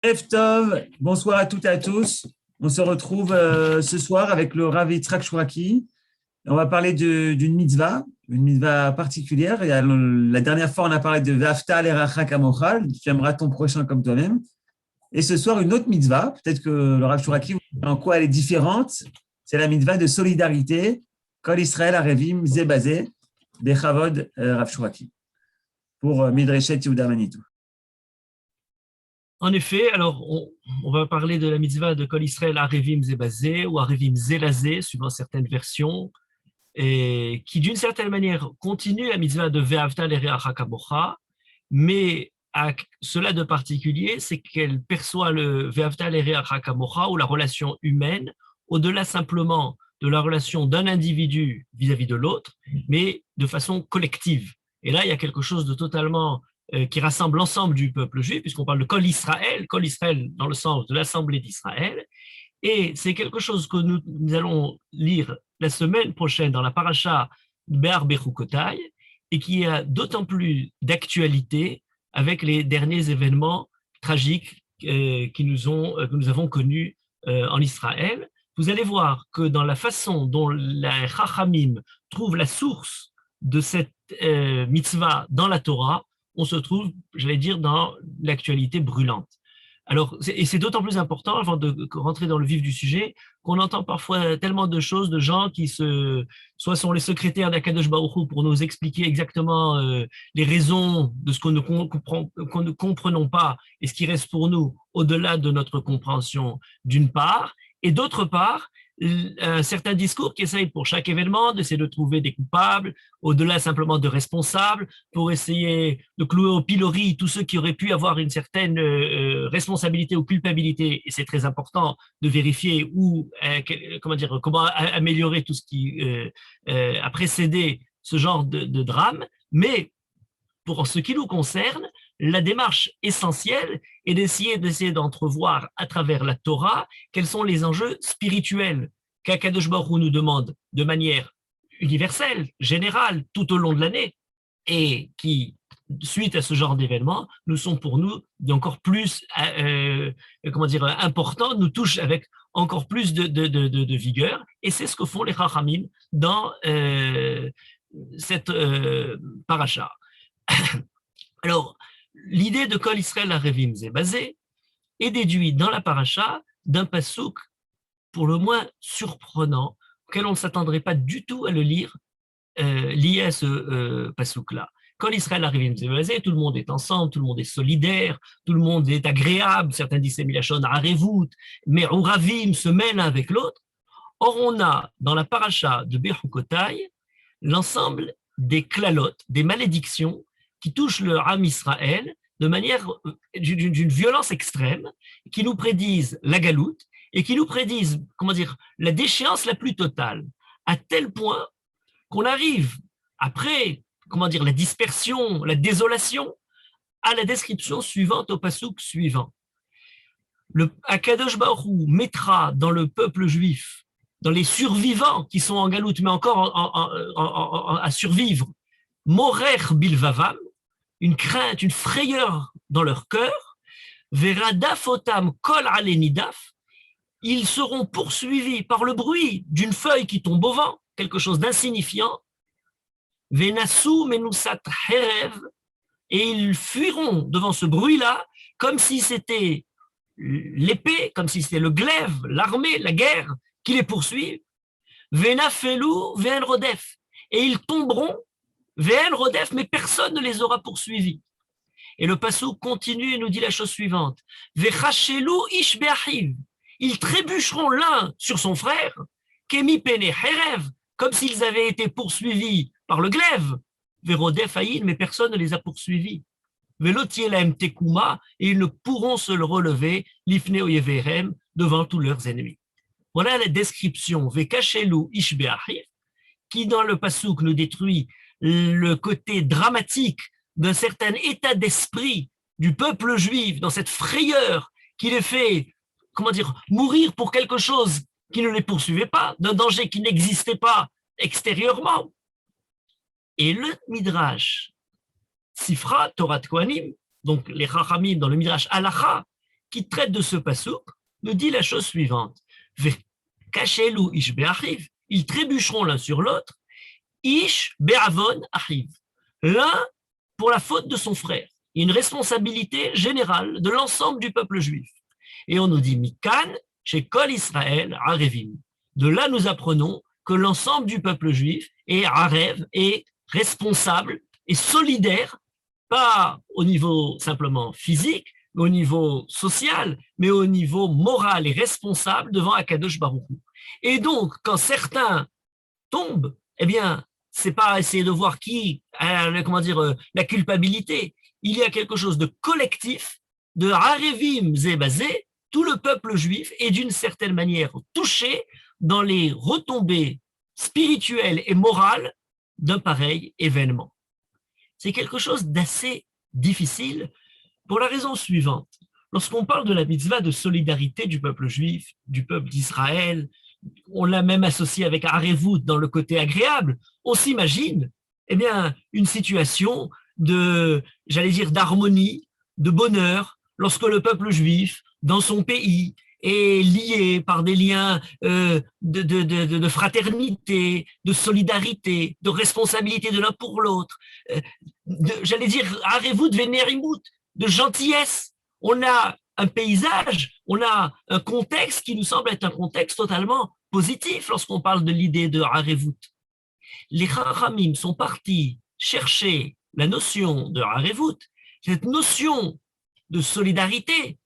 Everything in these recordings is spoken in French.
Erev Tov, bonsoir à toutes et à tous. On se retrouve ce soir avec le Rav Yitzhak Shuraki. On va parler d'une mitzvah particulière. La dernière fois, on a parlé de Vafta l'Eracha Kamocha, tu aimeras ton prochain comme toi-même. Et ce soir, une autre mitzvah, peut-être que le Rav Shuraki, en quoi elle est différente, c'est la mitzvah de solidarité. Kol Israël Arevim Zebazé, Bechavod Rav Shuraki, pour Midreshet Yehuda Manitou. En effet, alors on va parler de la mitzvah de Kol Israël Arevim Zebazé ou Arevim Zelazé, suivant certaines versions, et qui d'une certaine manière continue la mitzvah de Ve'avta l'Ereacha Kamocha, mais à cela de particulier, c'est qu'elle perçoit le Ve'avta l'Ereacha Kamocha ou la relation humaine au-delà simplement de la relation d'un individu vis-à-vis de l'autre, mais de façon collective. Et là, il y a quelque chose de totalement qui rassemble l'ensemble du peuple juif, puisqu'on parle de Kol Israël dans le sens de l'Assemblée d'Israël, et c'est quelque chose que nous allons lire la semaine prochaine dans la paracha Be'ar Bechukotai, et qui a d'autant plus d'actualité avec les derniers événements tragiques que nous avons connus en Israël. Vous allez voir que dans la façon dont les Chachamim trouvent la source de cette mitzvah dans la Torah, on se trouve, j'allais dire, dans l'actualité brûlante. Alors, et c'est d'autant plus important, avant de rentrer dans le vif du sujet, qu'on entend parfois tellement de choses, de gens qui soit sont les secrétaires d'Akadosh Baruch Hu pour nous expliquer exactement les raisons de ce qu'on ne comprenons pas et ce qui reste pour nous au-delà de notre compréhension, d'une part, et d'autre part, certains discours qui essayent pour chaque événement d'essayer de trouver des coupables, au-delà simplement de responsables, pour essayer de clouer au pilori tous ceux qui auraient pu avoir une certaine responsabilité ou culpabilité, et c'est très important de vérifier comment améliorer tout ce qui a précédé ce genre de drame, mais pour ce qui nous concerne, la démarche essentielle est d'essayer d'entrevoir à travers la Torah quels sont les enjeux spirituels qu'Akadosh Baruch Hu nous demande de manière universelle, générale, tout au long de l'année, et qui, suite à ce genre d'événements, nous sont pour nous encore plus importants, nous touchent avec encore plus de vigueur, et c'est ce que font les Chachamim dans cette paracha. Alors, l'idée de Kol Israël Arevim Zebazé est déduite dans la paracha d'un pasouk pour le moins surprenant, auquel on ne s'attendrait pas du tout à le lire lié à ce pasouk-là. Kol Israël Arevim Zebazé, tout le monde est ensemble, tout le monde est solidaire, tout le monde est agréable, certains disent Milachon Arevut, mais Uravim se mêlent l'un avec l'autre. Or, on a dans la paracha de Bechukotai l'ensemble des klalotes, des malédictions qui touchent le Ham Israël de manière d'une violence extrême, qui nous prédisent la galoute et qui nous prédisent, la déchéance la plus totale, à tel point qu'on arrive après, la dispersion, la désolation, à la description suivante au passouk suivant. Le Akadosh Baruch Hu mettra dans le peuple juif, dans les survivants qui sont en galoute, mais encore à survivre, Morer Bilvavam, une crainte, une frayeur dans leur cœur, Veradaf otam kol alenidaf, ils seront poursuivis par le bruit d'une feuille qui tombe au vent, quelque chose d'insignifiant, Venasu menusat herev, et ils fuiront devant ce bruit-là, comme si c'était l'épée, comme si c'était le glaive, l'armée, la guerre qui les poursuit, Venafelu ve'en rodef, et ils tomberont ve'en rodef, mais personne ne les aura poursuivis. Et le passouk continue et nous dit la chose suivante, Vechashelu ish be'achiv, ils trébucheront l'un sur son frère, kemi pene herev, comme s'ils avaient été poursuivis par le glaive, ve'rodef haïn, mais personne ne les a poursuivis. Velotielaem tekuma, et ils ne pourront se le relever, lifne oyeverem, devant tous leurs ennemis. Voilà la description, Vekashelu ish be'achiv, qui dans le passouk nous détruit le côté dramatique d'un certain état d'esprit du peuple juif, dans cette frayeur qui les fait, mourir pour quelque chose qui ne les poursuivait pas, d'un danger qui n'existait pas extérieurement. Et le Midrash Sifra, Torah Kohanim, donc les Chachamim dans le Midrash Halacha, qui traite de ce pasouk, nous dit la chose suivante. Kachelu ish be'achiv. Ils trébucheront l'un sur l'autre. Ish be'avon achiv. L'un pour la faute de son frère. Il y a une responsabilité générale de l'ensemble du peuple juif. Et on nous dit Mikan, chez Kol Israël, Arevim. De là, nous apprenons que l'ensemble du peuple juif est Arev, est responsable et solidaire, pas au niveau simplement physique, mais au niveau social, mais au niveau moral et responsable devant Akadosh Baruch Hu. Et donc, quand certains tombent, eh bien, c'est pas essayer de voir qui a, la culpabilité. Il y a quelque chose de collectif, de Arevim Zébazé, tout le peuple juif est d'une certaine manière touché dans les retombées spirituelles et morales d'un pareil événement. C'est quelque chose d'assez difficile pour la raison suivante. Lorsqu'on parle de la mitzvah de solidarité du peuple juif, du peuple d'Israël, on l'a même associé avec Arevut dans le côté agréable, on s'imagine eh bien, une situation de, j'allais dire, d'harmonie, de bonheur, lorsque le juif, dans son pays, est lié par des liens de fraternité, de solidarité, de responsabilité de l'un pour l'autre, j'allais dire, Arevut venerimut, de gentillesse. On a un paysage, on a un contexte qui nous semble être un contexte totalement positif lorsqu'on parle de l'idée de Arevut. Les Chachamim sont partis chercher la notion de Arevut, cette notion de solidarité,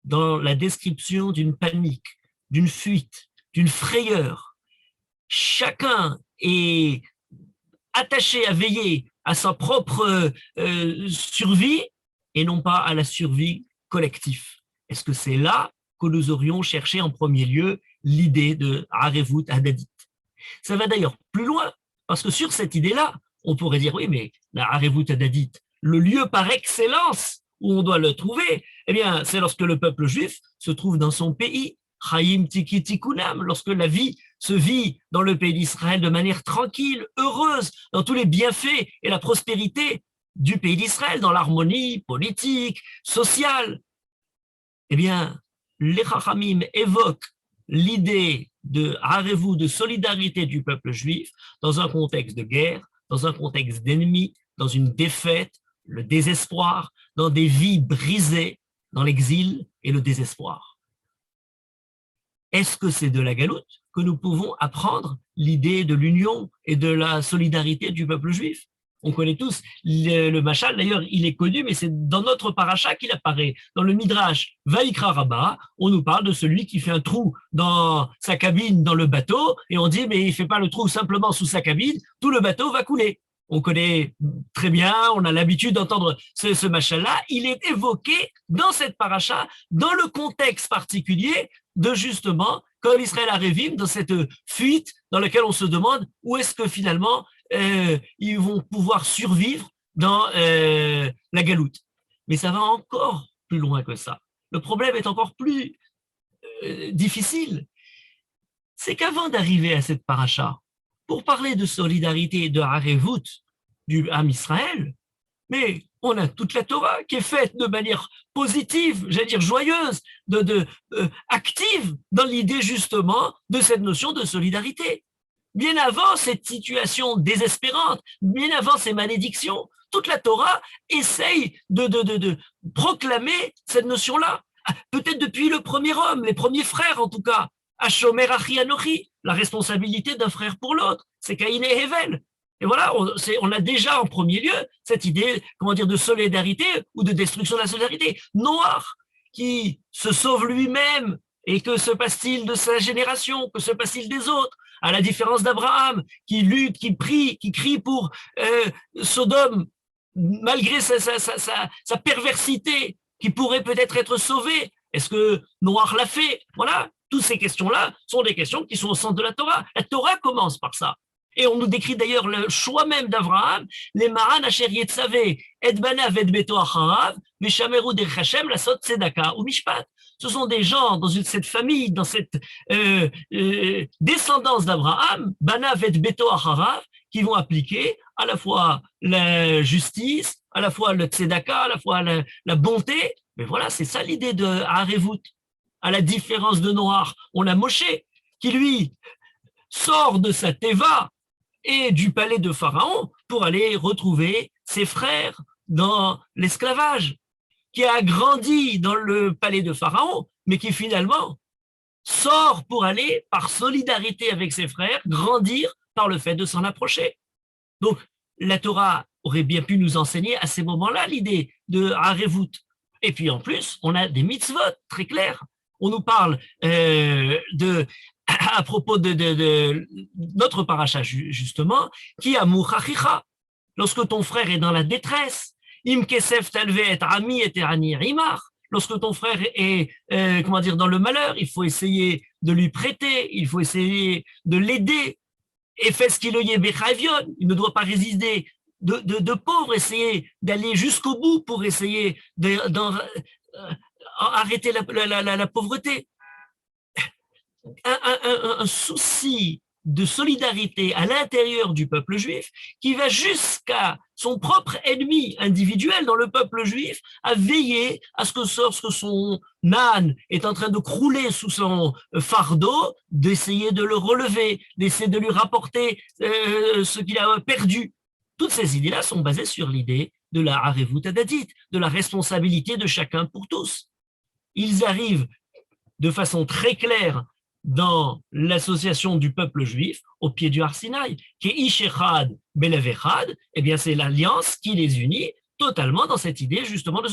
dans la description d'une panique, d'une fuite, d'une frayeur. Chacun est attaché à veiller à sa propre survie et non pas à la survie collective. Est-ce que c'est là que nous aurions cherché en premier lieu l'idée de Arevut Hadadit? Ça va d'ailleurs plus loin, parce que sur cette idée-là, on pourrait dire, oui, mais la Arevut Hadadit, le lieu par excellence où on doit le trouver, eh bien, c'est lorsque le peuple juif se trouve dans son pays, Chaim Tiki Tikunam, lorsque la vie se vit dans le pays d'Israël de manière tranquille, heureuse, dans tous les bienfaits et la prospérité du pays d'Israël, dans l'harmonie politique, sociale. Eh bien, les Chachamim évoquent l'idée de Harevou, de solidarité du peuple juif, dans un contexte de guerre, dans un contexte d'ennemi, dans une défaite, le désespoir, dans des vies brisées, dans l'exil et le désespoir. Est-ce que c'est de la galoute que nous pouvons apprendre l'idée de l'union et de la solidarité du peuple juif? On connaît tous le machal, d'ailleurs il est connu, mais c'est dans notre paracha qu'il apparaît. Dans le Midrash Vaïkra Rabbah, on nous parle de celui qui fait un trou dans sa cabine dans le bateau, et on dit mais il ne fait pas le trou simplement sous sa cabine, tout le bateau va couler. On connaît très bien, on a l'habitude d'entendre ce machal-là, il est évoqué dans cette paracha, dans le contexte particulier de justement, comme Israël Arevim, dans cette fuite dans laquelle on se demande où est-ce que finalement ils vont pouvoir survivre dans la galoute. Mais ça va encore plus loin que ça. Le problème est encore plus difficile. C'est qu'avant d'arriver à cette paracha, pour parler de solidarité et de Harevut du Ham Israël, mais on a toute la Torah qui est faite de manière positive, j'allais dire joyeuse, active dans l'idée justement de cette notion de solidarité. Bien avant cette situation désespérante, bien avant ces malédictions, toute la Torah essaye de proclamer cette notion-là. Peut-être depuis le premier homme, les premiers frères en tout cas, Hashomer Achi Anochi, la responsabilité d'un frère pour l'autre, c'est Caïn et Hevel. Et voilà, on a déjà en premier lieu cette idée, de solidarité ou de destruction de la solidarité. Noach, qui se sauve lui-même, et que se passe-t-il de sa génération? Que se passe-t-il des autres? À la différence d'Abraham, qui lutte, qui prie, qui crie pour Sodome, malgré sa perversité, qui pourrait peut-être être sauvée. Est-ce que Noach l'a fait? Voilà, toutes ces questions-là sont des questions qui sont au centre de la Torah. La Torah commence par ça. Et on nous décrit d'ailleurs le choix même d'Abraham, les maran asher yetzavé et banav et beto acharav, meshameru derech Hashem lasot tzedaka ou mishpat. Ce sont des gens dans cette famille, dans cette descendance d'Abraham, banav et beto acharav, qui vont appliquer à la fois la justice, à la fois le tzedaka, à la fois la bonté. Mais voilà, c'est ça l'idée de Harevut. À la différence de Noach, on a Moshe qui, lui, sort de sa teva et du palais de Pharaon pour aller retrouver ses frères dans l'esclavage, qui a grandi dans le palais de Pharaon, mais qui finalement sort pour aller, par solidarité avec ses frères, grandir par le fait de s'en approcher. Donc, la Torah aurait bien pu nous enseigner à ces moments-là l'idée de Harevut. Et puis en plus, on a des mitzvot très clairs. On nous parle à propos de notre paracha justement, qui a mouchachicha. Lorsque ton frère est dans la détresse, im kesef talvet ami et ani rimar. Lorsque ton frère est dans le malheur, il faut essayer de lui prêter, il faut essayer de l'aider. Et fait ce qu'il y est, il ne doit pas résister de pauvre, essayer d'aller jusqu'au bout pour essayer d'arrêter la pauvreté. Un souci de solidarité à l'intérieur du peuple juif qui va jusqu'à son propre ennemi individuel dans le peuple juif, à veiller à ce que lorsque son âne est en train de crouler sous son fardeau, d'essayer de le relever, d'essayer de lui rapporter ce qu'il a perdu. Toutes ces idées-là sont basées sur l'idée de la Harevut Hadadit, de la responsabilité de chacun pour tous. Ils arrivent de façon très claire dans l'association du peuple juif au pied du Har Sinaï, qui est Ish Echad Belev Echad, eh bien c'est l'alliance qui les unit totalement dans cette idée justement de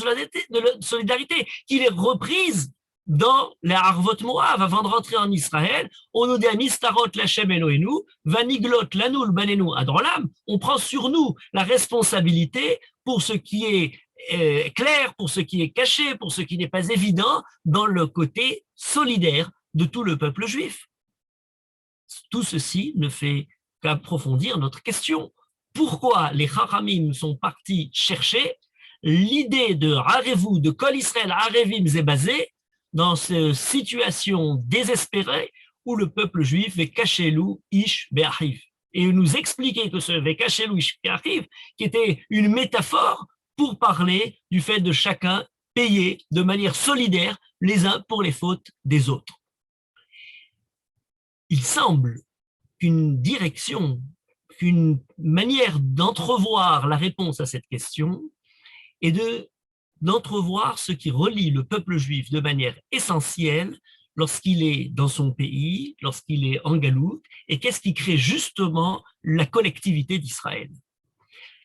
solidarité, qui est reprise dans les Harvot Moav. Avant de rentrer en Israël, on nous dit Nistarot Lachem Eloheinu, Vaniglot Lanul Banenu Adrolam, on prend sur nous la responsabilité pour ce qui est clair, pour ce qui est caché, pour ce qui n'est pas évident dans le côté solidaire de tout le peuple juif. Tout ceci ne fait qu'approfondir notre question. Pourquoi les Chachamim sont partis chercher l'idée de Harevut, de Kol Israël Harevim Zebazé, dans cette situation désespérée où le peuple juif est Kachelou Ish Be'achiv. Et nous expliquer que ce Kachelou Ish Be'achiv, qui était une métaphore pour parler du fait de chacun payer de manière solidaire les uns pour les fautes des autres. Il semble qu'une direction, qu'une manière d'entrevoir la réponse à cette question est d'entrevoir ce qui relie le peuple juif de manière essentielle lorsqu'il est dans son pays, lorsqu'il est en galoute, et qu'est-ce qui crée justement la collectivité d'Israël.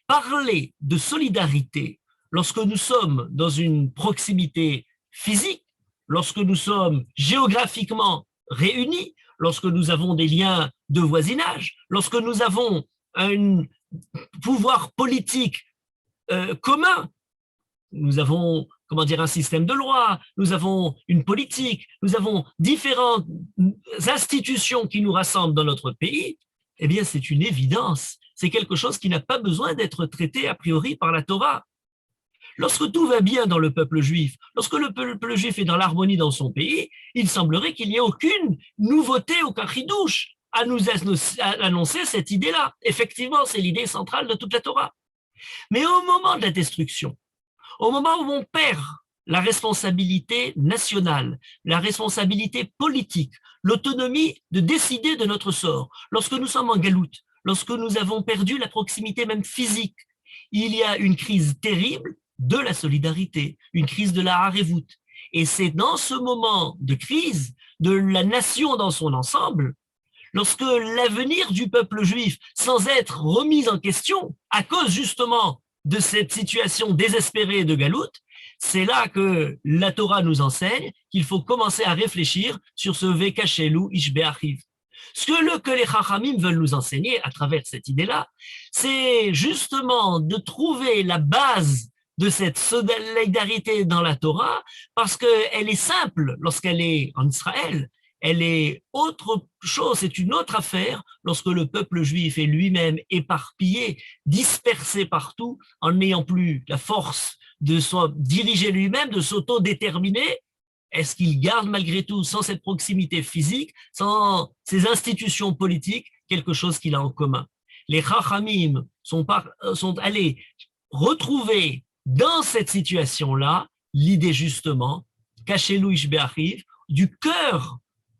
Parler de solidarité lorsque nous sommes dans une proximité physique, lorsque nous sommes géographiquement réunis, lorsque nous avons des liens de voisinage, lorsque nous avons un pouvoir politique commun, nous avons un système de loi, nous avons une politique, nous avons différentes institutions qui nous rassemblent dans notre pays, eh bien c'est une évidence, c'est quelque chose qui n'a pas besoin d'être traité a priori par la Torah. Lorsque tout va bien dans le peuple juif, lorsque le peuple juif est dans l'harmonie dans son pays, il semblerait qu'il n'y ait aucune nouveauté, aucun chidouche à nous annoncer cette idée-là. Effectivement, c'est l'idée centrale de toute la Torah. Mais au moment de la destruction, au moment où on perd la responsabilité nationale, la responsabilité politique, l'autonomie de décider de notre sort, lorsque nous sommes en galoute, lorsque nous avons perdu la proximité même physique, il y a une crise terrible de la solidarité, une crise de la Harevut. Et c'est dans ce moment de crise de la nation dans son ensemble, lorsque l'avenir du peuple juif, sans être remis en question, à cause justement de cette situation désespérée de galoute, c'est là que la Torah nous enseigne qu'il faut commencer à réfléchir sur ce Vekachelou Ish Be'achiv. Ce que les Chachamim veulent nous enseigner à travers cette idée-là, c'est justement de trouver la base de cette solidarité dans la Torah, parce qu'elle est simple lorsqu'elle est en Israël, elle est autre chose, c'est une autre affaire lorsque le peuple juif est lui-même éparpillé, dispersé partout, en n'ayant plus la force de se diriger lui-même, de s'autodéterminer. Est-ce qu'il garde malgré tout, sans cette proximité physique, sans ces institutions politiques, quelque chose qu'il a en commun? Les Chachamim sont allés retrouver dans cette situation-là l'idée justement, cachez-lou arrive, du cœur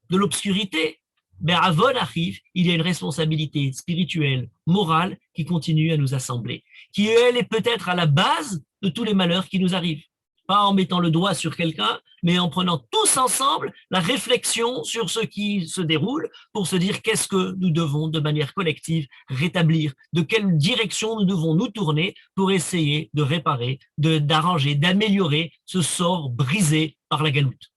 de l'obscurité. Mais Avon arrive, il y a une responsabilité spirituelle, morale qui continue à nous assembler, qui elle est peut-être à la base de tous les malheurs qui nous arrivent. Pas en mettant le doigt sur quelqu'un, mais en prenant tous ensemble la réflexion sur ce qui se déroule pour se dire qu'est-ce que nous devons de manière collective rétablir, de quelle direction nous devons nous tourner pour essayer de réparer, d'arranger, d'améliorer ce sort brisé par la galoute.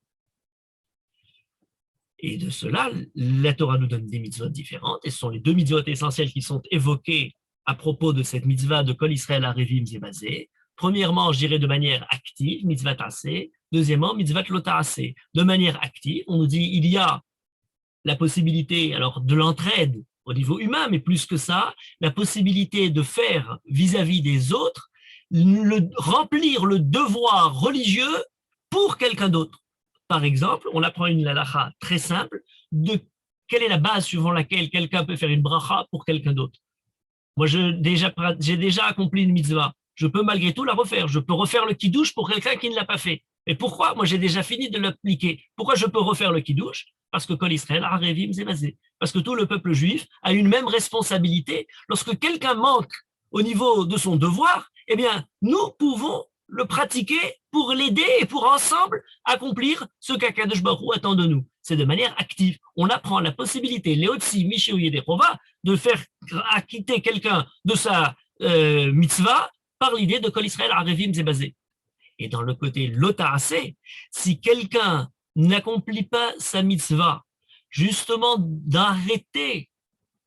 Et de cela, la Torah nous donne des mitzvot différentes, et ce sont les deux mitzvot essentiels qui sont évoqués à propos de cette mitzvah de Kol Israël Arevim Zebazé. Premièrement, je dirais de manière active, mitzvah tassé. Deuxièmement, mitzvah lo tassé. De manière active, on nous dit il y a la possibilité alors de l'entraide au niveau humain, mais plus que ça, la possibilité de faire vis-à-vis des autres, remplir le devoir religieux pour quelqu'un d'autre. Par exemple, on apprend une halakha très simple de quelle est la base suivant laquelle quelqu'un peut faire une bracha pour quelqu'un d'autre. Moi, j'ai déjà accompli une mitzvah. Je peux malgré tout la refaire. Je peux refaire le kiddush pour quelqu'un qui ne l'a pas fait. Et pourquoi? Moi, j'ai déjà fini de l'appliquer. Pourquoi je peux refaire le kiddush? Parce que Kol Israël Arevim Zebazé. Parce que tout le peuple juif a une même responsabilité. Lorsque quelqu'un manque au niveau de son devoir, eh bien, nous pouvons le pratiquer pour l'aider et pour ensemble accomplir ce qu'Akadosh Baruch Hu attend de nous. C'est de manière active. On apprend la possibilité, Léotsi, Mishéou Yederova, de faire acquitter quelqu'un de sa mitzvah par l'idée de Kol Israël Arevim Zebazé. Et dans le côté Lotaasé, si quelqu'un n'accomplit pas sa mitzvah, justement d'arrêter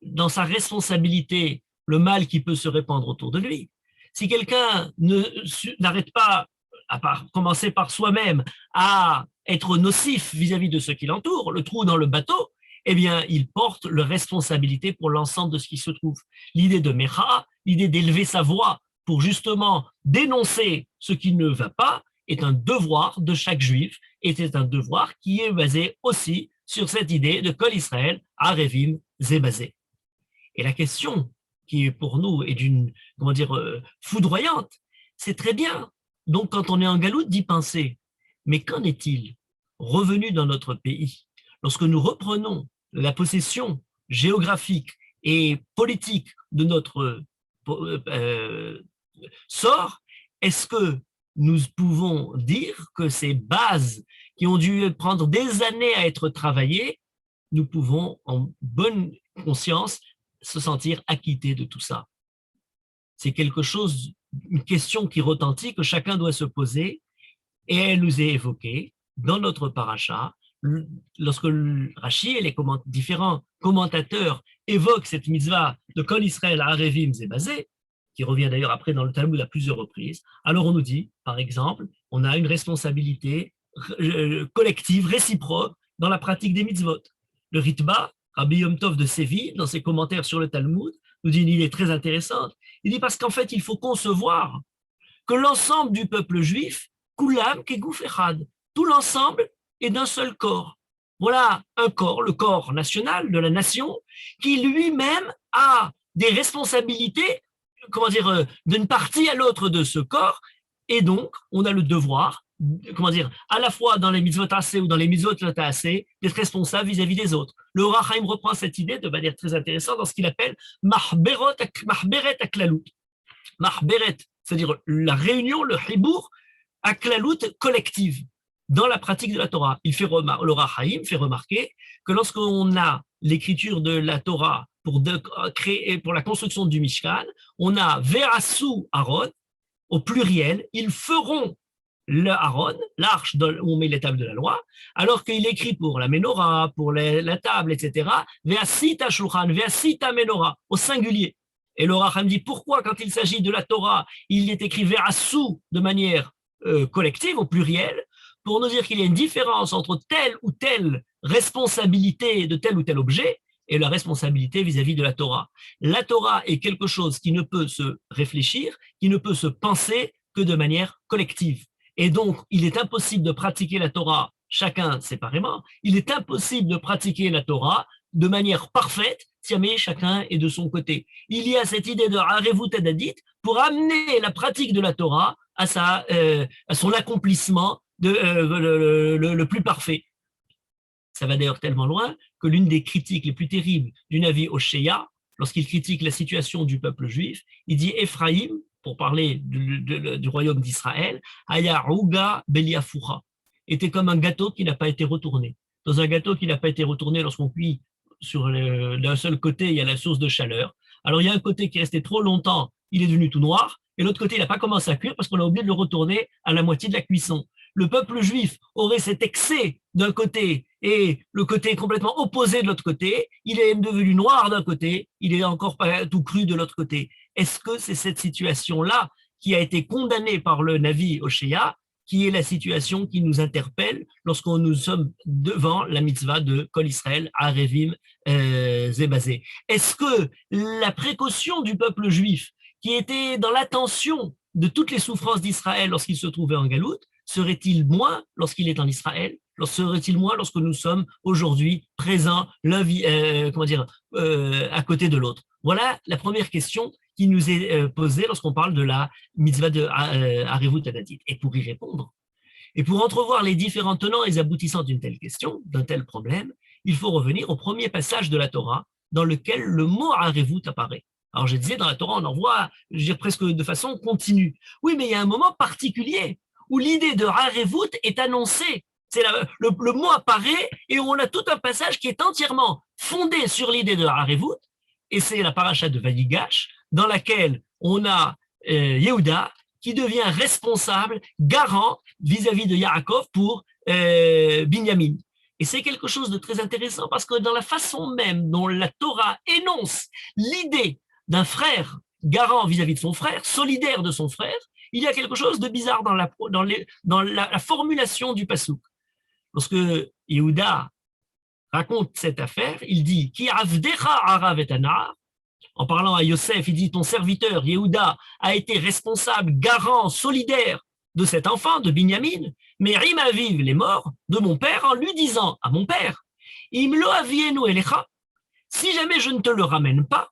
dans sa responsabilité le mal qui peut se répandre autour de lui, si quelqu'un n'arrête pas, à commencer par soi-même, à être nocif vis-à-vis de ceux qui l'entourent, le trou dans le bateau, eh bien, il porte la responsabilité pour l'ensemble de ce qui se trouve. L'idée de Mecha, l'idée d'élever sa voix pour justement dénoncer ce qui ne va pas, est un devoir de chaque juif, et c'est un devoir qui est basé aussi sur cette idée de Kol Israël, Arevim, Zebazé. Et la question qui pour nous est d'une, foudroyante, c'est très bien. Donc, quand on est en galoute, d'y penser. Mais qu'en est-il revenu dans notre pays? Lorsque nous reprenons la possession géographique et politique de notre sort, est-ce que nous pouvons dire que ces bases qui ont dû prendre des années à être travaillées, nous pouvons en bonne conscience se sentir acquittés de tout ça? C'est quelque chose, une question qui retentit, que chacun doit se poser, et elle nous est évoquée dans notre paracha, lorsque Rashi et les différents commentateurs évoquent cette mitzvah de Kol Israël Arevim Zebazé, qui revient d'ailleurs après dans le Talmud à plusieurs reprises. Alors on nous dit, par exemple, on a une responsabilité collective, réciproque, dans la pratique des mitzvot. Le Ritba, Rabbi Yom Tov de Séville, dans ses commentaires sur le Talmud, nous dit une idée très intéressante. Il dit parce qu'en fait, il faut concevoir que l'ensemble du peuple juif, Kulam Kegouf Echad, tout l'ensemble est d'un seul corps. Voilà un corps, le corps national de la nation, qui lui-même a des responsabilités, d'une partie à l'autre de ce corps, et donc on a le devoir, à la fois dans les mitzvot tassé ou dans les mitzvot lo tassé, d'être responsable vis-à-vis des autres. Le Or HaChaim reprend cette idée de manière très intéressante dans ce qu'il appelle Mahberet Aklalut. Mahberet, c'est-à-dire la réunion, le hibour, Aklalut collective dans la pratique de la Torah. Le Or HaChaim fait remarquer que lorsqu'on a l'écriture de la Torah pour la construction du Mishkan, on a Ve'asu Aaron, au pluriel, ils feront le Aaron, l'arche où on met les tables de la loi, alors qu'il écrit pour la menorah, pour la table, etc., Ve'asita Shulchan, Ve'asita Menorah, au singulier. Et le Racham dit pourquoi, quand il s'agit de la Torah, il est écrit Ve'asu de manière collective, au pluriel, pour nous dire qu'il y a une différence entre telle ou telle responsabilité de tel ou tel objet et la responsabilité vis-à-vis de la Torah. La Torah est quelque chose qui ne peut se réfléchir, qui ne peut se penser que de manière collective. Et donc, il est impossible de pratiquer la Torah chacun séparément. Il est impossible de pratiquer la Torah de manière parfaite si jamais chacun est de son côté. Il y a cette idée de Harevut Hadadit pour amener la pratique de la Torah à son accomplissement le plus parfait. Ça va d'ailleurs tellement loin que l'une des critiques les plus terribles du Navi Oshéa, lorsqu'il critique la situation du peuple juif, il dit Ephraïm, pour parler du royaume d'Israël, Aya Uga Beliafucha, était comme un gâteau qui n'a pas été retourné. Dans un gâteau qui n'a pas été retourné, lorsqu'on cuit d'un seul côté, il y a la source de chaleur. Alors il y a un côté qui est resté trop longtemps, il est devenu tout noir, et l'autre côté, il n'a pas commencé à cuire parce qu'on a oublié de le retourner à la moitié de la cuisson. Le peuple juif aurait cet excès d'un côté et le côté complètement opposé de l'autre côté, il est devenu noir d'un côté, il est encore pas tout cru de l'autre côté. Est-ce que c'est cette situation-là qui a été condamnée par le Navi Oshéa, qui est la situation qui nous interpelle lorsqu'on nous sommes devant la mitzvah de Kol Israël, Arevim, Zébazé? Est-ce que la précaution du peuple juif, qui était dans l'attention de toutes les souffrances d'Israël lorsqu'il se trouvait en Galoute, serait-il moins lorsqu'il est en Israël? Serait-il moins lorsque nous sommes aujourd'hui présents à côté de l'autre? Voilà la première question qui nous est posée lorsqu'on parle de la mitzvah de Harevut Hadadit. Et pour y répondre, et pour entrevoir les différents tenants et aboutissants d'une telle question, d'un tel problème, il faut revenir au premier passage de la Torah dans lequel le mot Harevut apparaît. Alors je disais, dans la Torah, on en voit, je veux dire, presque de façon continue. Oui, mais il y a un moment particulier où l'idée de Harevut est annoncée. C'est le mot apparaît et on a tout un passage qui est entièrement fondé sur l'idée de Harevut, et c'est la paracha de Vayigash, dans laquelle on a Yehuda qui devient responsable, garant vis-à-vis de Yaakov pour Binyamin. Et c'est quelque chose de très intéressant parce que dans la façon même dont la Torah énonce l'idée d'un frère garant vis-à-vis de son frère, solidaire de son frère, il y a quelque chose de bizarre dans la formulation du passouk. Lorsque Yehuda raconte cette affaire, il dit « Ki avdecha arav et anar » en parlant à Yosef, il dit « Ton serviteur, Yehuda, a été responsable, garant, solidaire de cet enfant, de Binyamin, mais Rim aviv, les morts, de mon père, en lui disant à mon père « Imlo avienu elecha » si jamais je ne te le ramène pas,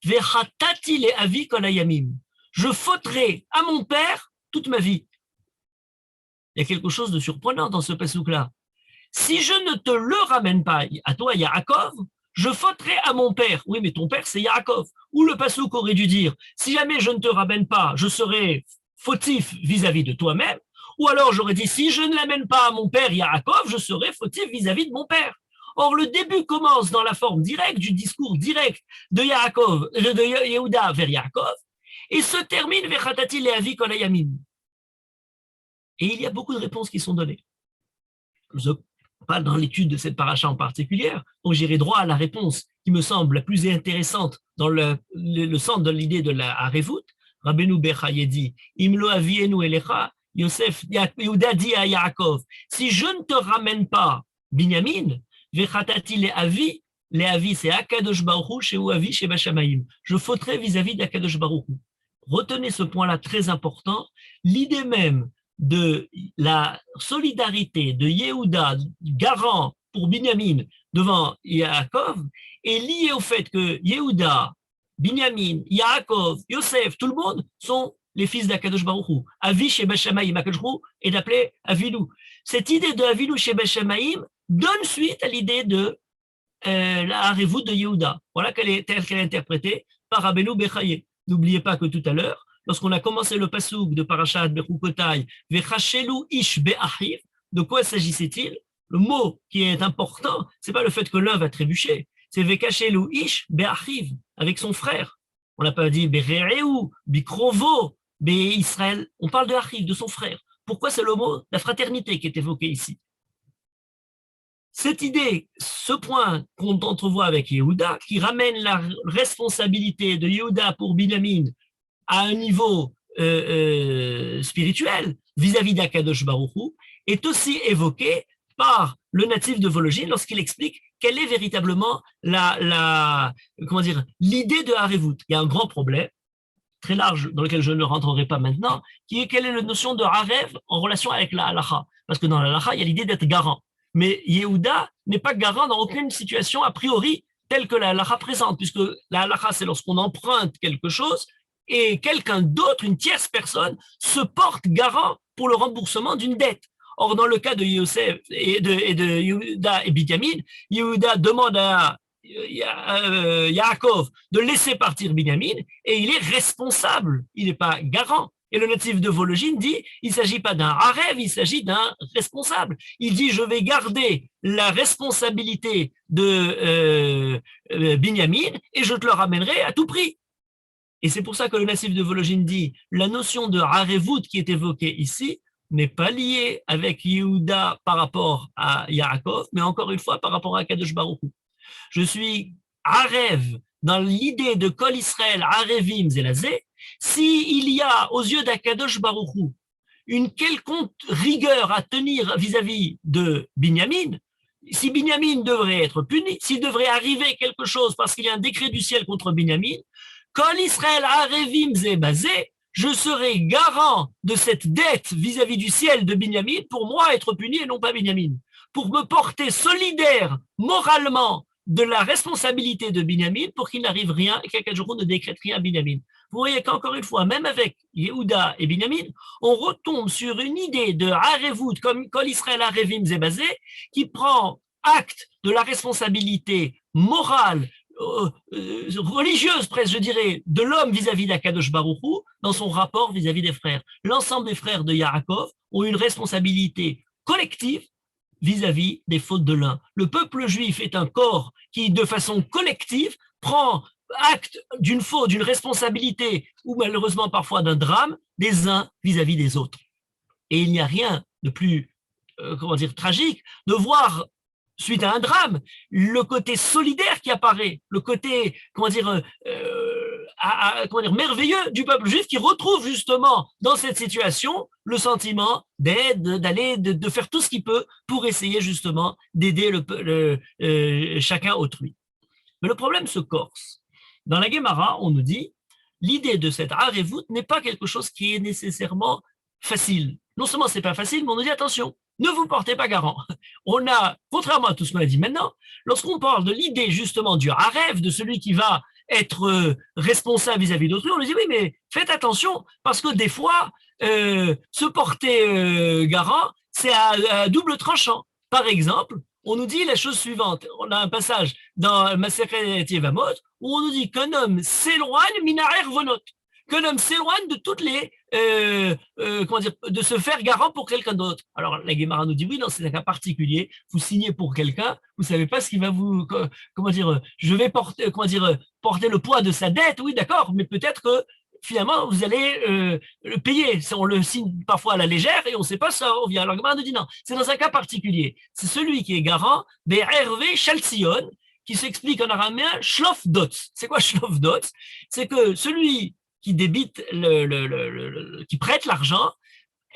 vechatati le avi kol hayamim, je fauterai à mon père toute ma vie. Il y a quelque chose de surprenant dans ce passouk-là. Si je ne te le ramène pas à toi, Yaakov, je fauterai à mon père. Oui, mais ton père, c'est Yaakov. Ou le passouk aurait dû dire, si jamais je ne te ramène pas, je serai fautif vis-à-vis de toi-même. Ou alors j'aurais dit, si je ne l'amène pas à mon père Yaakov, je serai fautif vis-à-vis de mon père. Or, le début commence dans la forme directe du discours direct de Yehuda vers Yaakov, et se termine vers Chatati Leavi Kol Hayamim. Et il y a beaucoup de réponses qui sont données. Je pas dans l'étude de cette paracha en particulier, donc j'irai droit à la réponse qui me semble la plus intéressante dans le centre de l'idée de la Harevut. Rabbeinu Bechaye dit, Imlo avienu elecha, Yehuda dit à Yaakov, si je ne te ramène pas Binyamin, vechatati leavi, c'est Akadosh Baruch Hu, chez Avi, chez Bashamaim. Je fauterai vis-à-vis d'Akadosh Baruch Hu. Retenez ce point-là très important, l'idée même de la solidarité de Yehuda, garant pour Binyamin devant Yaakov, est liée au fait que Yehuda, Binyamin, Yaakov, Yosef, tout le monde sont les fils d'Akadosh Baruch Hu. Avi Sheba Shamaim, Akadosh Baruch Hu est appelé Avinu. Cette idée de Avinu Sheba Shamaim donne suite à l'idée de la Harevut de Yehuda. Voilà telle qu'elle est interprétée par Rabbeinu Bechaye. N'oubliez pas que tout à l'heure, lorsqu'on a commencé le pasouk de Parashat Bechukotai, Vechashelu ish be'achiv, de quoi s'agissait-il? Le mot qui est important, c'est pas le fait que l'un va trébucher, c'est Vechashelu ish be'achiv, avec son frère. On n'a pas dit Be're'eu, Bikrovo, Be'Israël. On parle de Achiv, de son frère. Pourquoi c'est le mot, la fraternité qui est évoqué ici? Cette idée, ce point qu'on entrevoit avec Yehuda, qui ramène la responsabilité de Yehuda pour Binyamin à un niveau spirituel vis-à-vis d'Akadosh Baruch Hu, est aussi évoqué par le natif de Vologine lorsqu'il explique quelle est véritablement l'idée de Harevut. Il y a un grand problème, très large, dans lequel je ne rentrerai pas maintenant, qui est quelle est la notion de Harev en relation avec la halacha. Parce que dans la halacha, il y a l'idée d'être garant. Mais Yehuda n'est pas garant dans aucune situation a priori telle que la halakha présente, puisque la halakha, c'est lorsqu'on emprunte quelque chose et quelqu'un d'autre, une tierce personne, se porte garant pour le remboursement d'une dette. Or, dans le cas de Yosef et de Yehuda et Binyamin, Yehuda demande à Yaakov de laisser partir Binyamin et il est responsable, il n'est pas garant. Et le natif de Vologine dit, il ne s'agit pas d'un harev, il s'agit d'un responsable. Il dit, je vais garder la responsabilité de Binyamin et je te le ramènerai à tout prix. Et c'est pour ça que le natif de Vologine dit, la notion de harevout qui est évoquée ici n'est pas liée avec Yehuda par rapport à Yaakov, mais encore une fois par rapport à Kadosh Baruch Hu. Je suis harev dans l'idée de Kol Israël, harevim zelazé, s'il y a aux yeux d'Akadosh Baruch Hu une quelconque rigueur à tenir vis-à-vis de Binyamin, si Binyamin devrait être puni, s'il devrait arriver quelque chose parce qu'il y a un décret du ciel contre Binyamin, Kol Israël harevim zelazé, je serai garant de cette dette vis-à-vis du ciel de Binyamin pour moi être puni et non pas Binyamin, pour me porter solidaire moralement de la responsabilité de Binyamin pour qu'il n'arrive rien et qu'Akadosh Baruch Hu ne décrète rien à Binyamin. Vous voyez qu'encore une fois, même avec Yehuda et Binyamin, on retombe sur une idée de Harevut, comme Kol Israël Harevim Zebazé, qui prend acte de la responsabilité morale, religieuse presque, je dirais, de l'homme vis-à-vis d'Akadosh Baruch Hu dans son rapport vis-à-vis des frères. L'ensemble des frères de Yaakov ont une responsabilité collective vis-à-vis des fautes de l'un. Le peuple juif est un corps qui, de façon collective, prend acte d'une faute, d'une responsabilité, ou malheureusement parfois d'un drame, des uns vis-à-vis des autres. Et il n'y a rien de plus, tragique de voir, suite à un drame, le côté solidaire qui apparaît, le côté, merveilleux du peuple juif qui retrouve justement dans cette situation le sentiment d'aide, de faire tout ce qu'il peut pour essayer justement d'aider chacun autrui. Mais le problème se corse. Dans la Gemara, on nous dit, l'idée de cette harevut n'est pas quelque chose qui est nécessairement facile. Non seulement c'est pas facile, mais on nous dit attention, ne vous portez pas garant. On a, contrairement à tout ce qu'on a dit maintenant, lorsqu'on parle de l'idée justement du harev, de celui qui va être responsable vis-à-vis d'autrui, on nous dit oui, mais faites attention, parce que des fois, se porter garant, c'est à double tranchant. Par exemple, on nous dit la chose suivante. On a un passage dans Masechet Yevamot où on nous dit qu'un homme s'éloigne minarer vonot, qu'un homme s'éloigne de toutes les de se faire garant pour quelqu'un d'autre. Alors la Gemara nous dit oui, dans c'est un cas particulier, vous signez pour quelqu'un, vous savez pas ce qui va vous je vais porter porter le poids de sa dette, oui d'accord, mais peut-être que finalement, vous allez le payer. On le signe parfois à la légère et on ne sait pas ça. Alors, la Gemara nous dit non. C'est dans un cas particulier. C'est celui qui est garant, Hervé Chaltzion, qui s'explique en araméen Shlof Dotz. C'est quoi Shlof Dotz? C'est que celui qui débite, qui prête l'argent,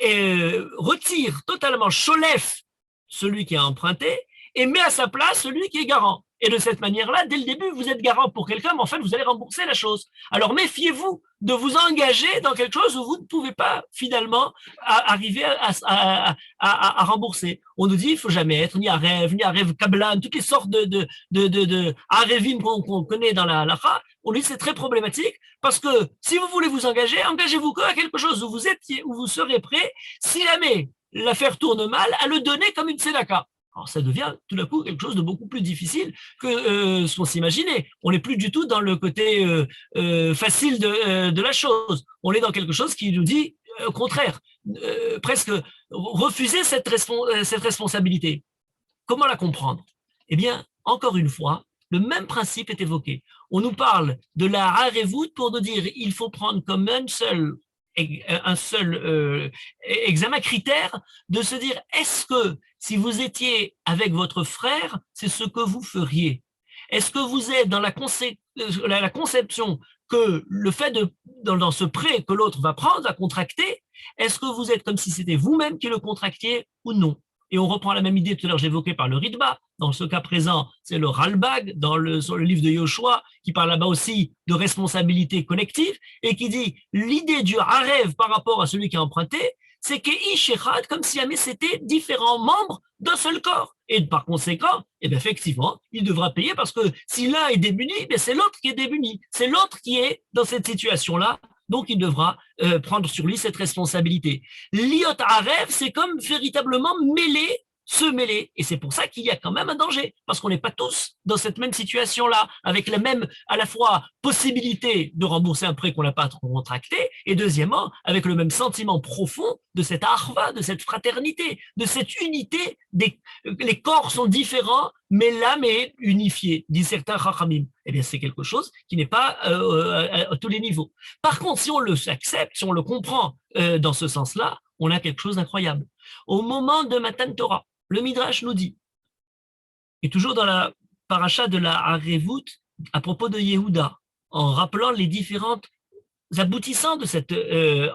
retire totalement Sholef, celui qui a emprunté, et met à sa place celui qui est garant. Et de cette manière-là, dès le début, vous êtes garant pour quelqu'un, mais en fait, vous allez rembourser la chose. Alors, méfiez-vous de vous engager dans quelque chose où vous ne pouvez pas, finalement, arriver à rembourser. On nous dit, il ne faut jamais être ni Arev Kablan, toutes les sortes de Arevim qu'on connaît dans la halakha. On nous dit, c'est très problématique, parce que si vous voulez vous engager, engagez-vous à quelque chose où vous serez prêt, si jamais l'affaire tourne mal, à le donner comme une tzedaka. Alors, ça devient tout d'un coup quelque chose de beaucoup plus difficile que ce qu'on s'imaginait. On n'est plus du tout dans le côté facile de la chose. On est dans quelque chose qui nous dit, au contraire, presque refuser cette responsabilité. Comment la comprendre? Eh bien, encore une fois, le même principe est évoqué. On nous parle de la harevut pour nous dire il faut prendre comme un seul examen critère de se dire est-ce que si vous étiez avec votre frère, c'est ce que vous feriez? Est-ce que vous êtes dans la conception que le fait dans ce prêt que l'autre va prendre, va contracter, est-ce que vous êtes comme si c'était vous-même qui le contractiez ou non? Et on reprend la même idée tout à l'heure j'évoquais par le Ritba. Dans ce cas présent, c'est le Ralbag, sur le livre de Yoshua, qui parle là-bas aussi de responsabilité collective, et qui dit l'idée du Harev par rapport à celui qui a emprunté, c'est que Echad, comme si jamais c'était différents membres d'un seul corps. Et par conséquent, effectivement, il devra payer parce que si l'un est démuni, c'est l'autre qui est démuni. C'est l'autre qui est dans cette situation-là. Donc, il devra prendre sur lui cette responsabilité. Liot Arev, c'est comme véritablement se mêler. Et c'est pour ça qu'il y a quand même un danger, parce qu'on n'est pas tous dans cette même situation-là, avec la même, à la fois, possibilité de rembourser un prêt qu'on n'a pas contracté, et deuxièmement, avec le même sentiment profond de cette arva, de cette fraternité, de cette unité. Les corps sont différents, mais l'âme est unifiée, dit certains chachamim. Eh bien, c'est quelque chose qui n'est pas à tous les niveaux. Par contre, si on le accepte, si on le comprend dans ce sens-là, on a quelque chose d'incroyable. Au moment de Matan Torah, le Midrash nous dit, et toujours dans la paracha de la Harevut, à propos de Yehuda, en rappelant les différentes aboutissants de cet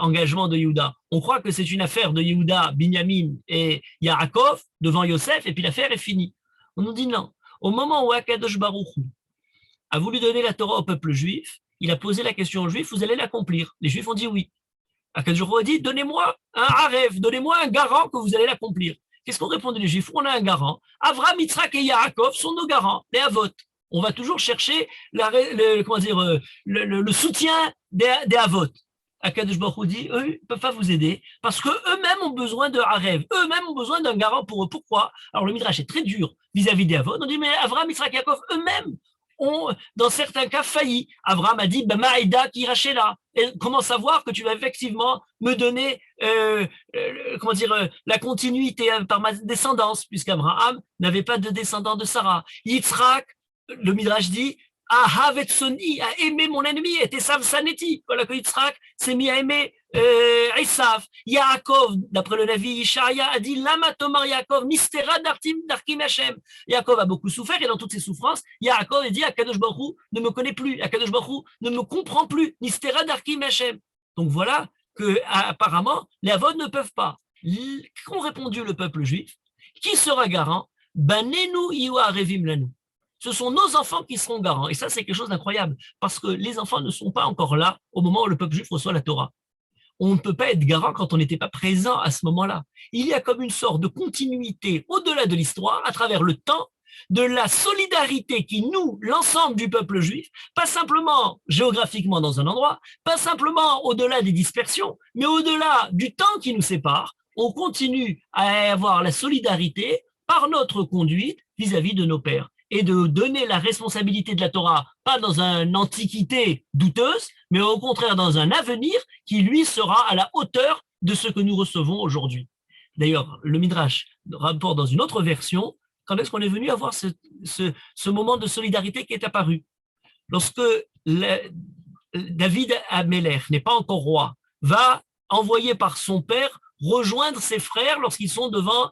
engagement de Yehuda. On croit que c'est une affaire de Yehuda, Binyamin et Yaakov devant Yosef, et puis l'affaire est finie. On nous dit non. Au moment où Akadosh Baruch Hu a voulu donner la Torah au peuple juif, il a posé la question aux Juifs, vous allez l'accomplir. Les Juifs ont dit oui. Akadosh Baruch Hu a dit, donnez-moi un Harev, donnez-moi un garant que vous allez l'accomplir. Qu'est-ce qu'ont répondu les Juifs? On a un garant. Avram, Yitzhak et Yaakov sont nos garants, les Avot. On va toujours chercher le soutien des Avot. Akadosh Baruch Hu dit, eux, ils ne peuvent pas vous aider parce qu'eux-mêmes ont besoin de Harev. Eux-mêmes ont besoin d'un garant pour eux. Pourquoi? Alors, le Midrash est très dur vis-à-vis des Avot. On dit, mais Avram, Yitzhak et Yaakov, eux-mêmes ont, dans certains cas, failli. Avram a dit, Ma'ida ki rachela. Et comment savoir que tu vas effectivement me donner la continuité par ma descendance, puisqu'Abraham n'avait pas de descendant de Sarah. Yitzhak, le Midrash dit, Ahav et Soni, a aimé mon ennemi, et Esav Saneti. Voilà que Yitzhak s'est mis à aimer Esav. Yaakov, d'après le Navi Ishaïa, a dit Lama Tomar Yaakov, Mistera Darkim Hashem. Yaakov a beaucoup souffert, et dans toutes ses souffrances, Yaakov a dit Akadosh Baruch Hu ne me connaît plus, Akadosh Baruch Hu ne me comprend plus, Mistera Darkim Hashem. Donc voilà que apparemment les Avot ne peuvent pas. Qu'ont répondu le peuple juif? Qui sera garant? Banenu Iwa Revim Lanu. Ce sont nos enfants qui seront garants. Et ça, c'est quelque chose d'incroyable, parce que les enfants ne sont pas encore là au moment où le peuple juif reçoit la Torah. On ne peut pas être garant quand on n'était pas présent à ce moment-là. Il y a comme une sorte de continuité au-delà de l'histoire, à travers le temps, de la solidarité qui noue l'ensemble du peuple juif, pas simplement géographiquement dans un endroit, pas simplement au-delà des dispersions, mais au-delà du temps qui nous sépare. On continue à avoir la solidarité par notre conduite vis-à-vis de nos pères, et de donner la responsabilité de la Torah, pas dans une antiquité douteuse, mais au contraire dans un avenir qui, lui, sera à la hauteur de ce que nous recevons aujourd'hui. D'ailleurs, le Midrash rapporte dans une autre version, quand est-ce qu'on est venu avoir ce moment de solidarité qui est apparu? Lorsque David Améler n'est pas encore roi, va, envoyé par son père, rejoindre ses frères lorsqu'ils sont devant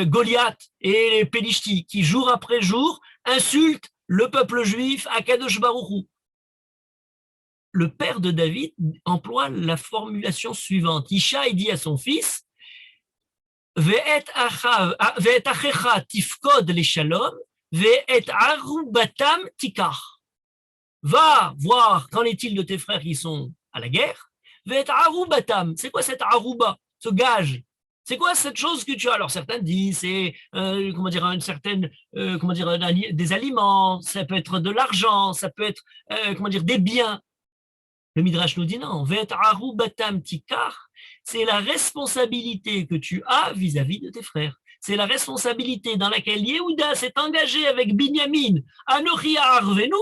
Goliath et les Pélishti, qui jour après jour insultent le peuple juif à Kadosh Baruch Hu. Le père de David emploie la formulation suivante. Isha, il dit à son fils, Ve'et achecha tifkod le shalom, ve'et arubatam tikar. Va voir qu'en est-il de tes frères qui sont à la guerre. Ve'et arubatam. C'est quoi cet aruba, ce gage? C'est quoi cette chose que tu as? Alors certains disent c'est une certaine des aliments, ça peut être de l'argent, ça peut être des biens. Le Midrash nous dit non, c'est la responsabilité que tu as vis-à-vis de tes frères. C'est la responsabilité dans laquelle Yehuda s'est engagé avec Binyamin, Anochi Arvenu.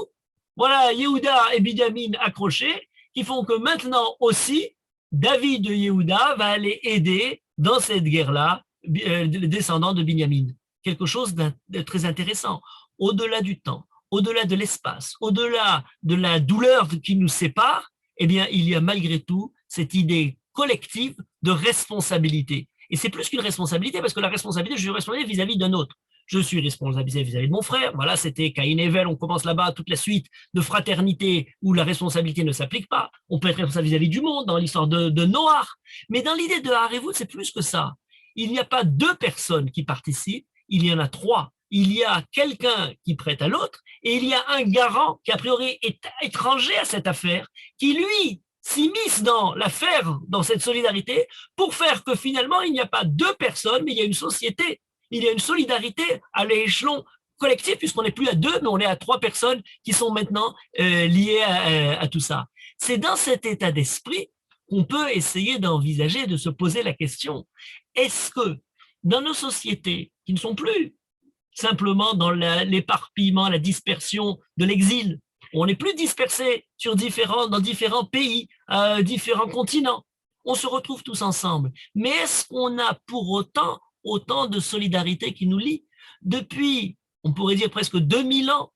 Voilà, Yehuda et Binyamin accrochés, qui font que maintenant aussi, David de Yehuda va aller aider dans cette guerre-là, les descendants de Binyamin. Quelque chose de très intéressant. Au-delà du temps, au-delà de l'espace, au-delà de la douleur qui nous sépare, eh bien, il y a malgré tout cette idée collective de responsabilité. Et c'est plus qu'une responsabilité, parce que la responsabilité, je suis responsable vis-à-vis d'un autre. Je suis responsabilisé vis-à-vis de mon frère. Voilà, c'était Caïn et Abel. On commence là-bas toute la suite de fraternité où la responsabilité ne s'applique pas. On peut être responsable vis-à-vis du monde, dans l'histoire de Noach. Mais dans l'idée de Harevut, c'est plus que ça. Il n'y a pas deux personnes qui participent, il y en a trois. Il y a quelqu'un qui prête à l'autre et il y a un garant qui, a priori, est étranger à cette affaire, qui, lui, s'immisce dans l'affaire, dans cette solidarité, pour faire que finalement, il n'y a pas deux personnes, mais il y a une société. Il y a une solidarité à l'échelon collectif, puisqu'on n'est plus à deux, mais on est à trois personnes qui sont maintenant liées à tout ça. C'est dans cet état d'esprit qu'on peut essayer d'envisager, de se poser la question, est-ce que dans nos sociétés, qui ne sont plus simplement dans l'éparpillement, la dispersion de l'exil, on n'est plus dispersé dans différents pays, différents continents, on se retrouve tous ensemble. Mais est-ce qu'on a pour autant de solidarité qui nous lie? Depuis, on pourrait dire presque 2000 ans,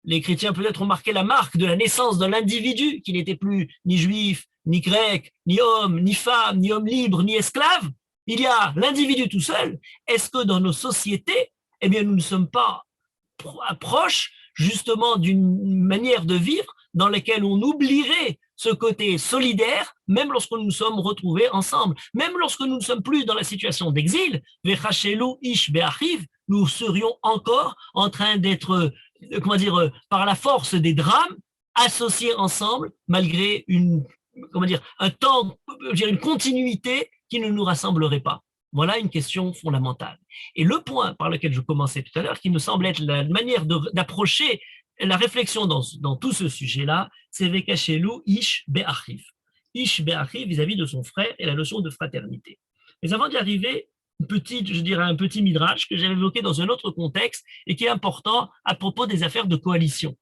les chrétiens peut-être ont marqué la marque de la naissance de l'individu, qui n'était plus ni juif, ni grec, ni homme, ni femme, ni homme libre, ni esclave. Il y a l'individu tout seul. Est-ce que dans nos sociétés, eh bien, nous ne sommes pas proches justement d'une manière de vivre dans laquelle on oublierait ce côté solidaire, même lorsque nous nous sommes retrouvés ensemble, même lorsque nous ne sommes plus dans la situation d'exil, nous serions encore en train d'être, par la force des drames, associés ensemble, malgré un temps, une continuité qui ne nous rassemblerait pas. Voilà une question fondamentale. Et le point par lequel je commençais tout à l'heure, qui me semble être la manière d'approcher la réflexion dans tout ce sujet-là, c'est Vekachelu Ish Be'achiv. Ish Be'achiv vis-à-vis de son frère et la notion de fraternité. Mais avant d'y arriver, un petit midrash que j'avais évoqué dans un autre contexte et qui est important à propos des affaires de coalition.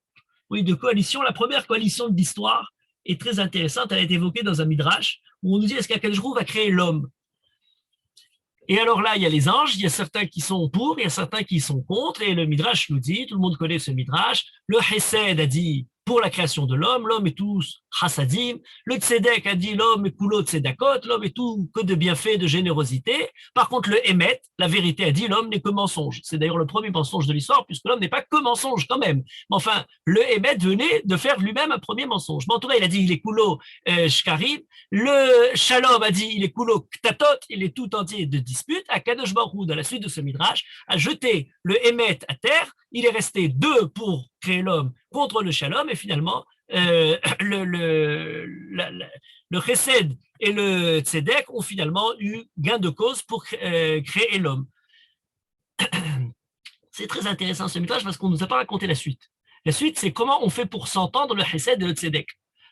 Oui, de coalition, la première coalition de l'histoire est très intéressante, elle a été évoquée dans un midrash où on nous dit est-ce qu'Akadosh Baruch Hu va créer l'homme? Et alors là, il y a les anges, il y a certains qui sont pour, il y a certains qui sont contre, et le Midrash nous dit, tout le monde connaît ce Midrash, le Chesed a dit pour la création de l'homme est tous chassadim, le Tzedek a dit l'homme est kulo tzedakot, l'homme est tout que de bienfaits, de générosité. Par contre, le Emet, la vérité a dit l'homme n'est que mensonge. C'est d'ailleurs le premier mensonge de l'histoire, puisque l'homme n'est pas que mensonge quand même. Mais enfin, le Emet venait de faire lui-même un premier mensonge. Mais en tout cas, il a dit il est kulo shkarim, le Shalom a dit il est kulo ktatot, il est tout entier de dispute. Akadosh Baruch Hu, dans la suite de ce Midrash, a jeté le Emet à terre, il est resté deux pour créer l'homme contre le Shalom, et finalement, le Chesed et le Tzedek ont finalement eu gain de cause pour créer l'homme. C'est très intéressant ce midrash parce qu'on ne nous a pas raconté la suite. La suite, c'est comment on fait pour s'entendre le Chesed et le Tzedek.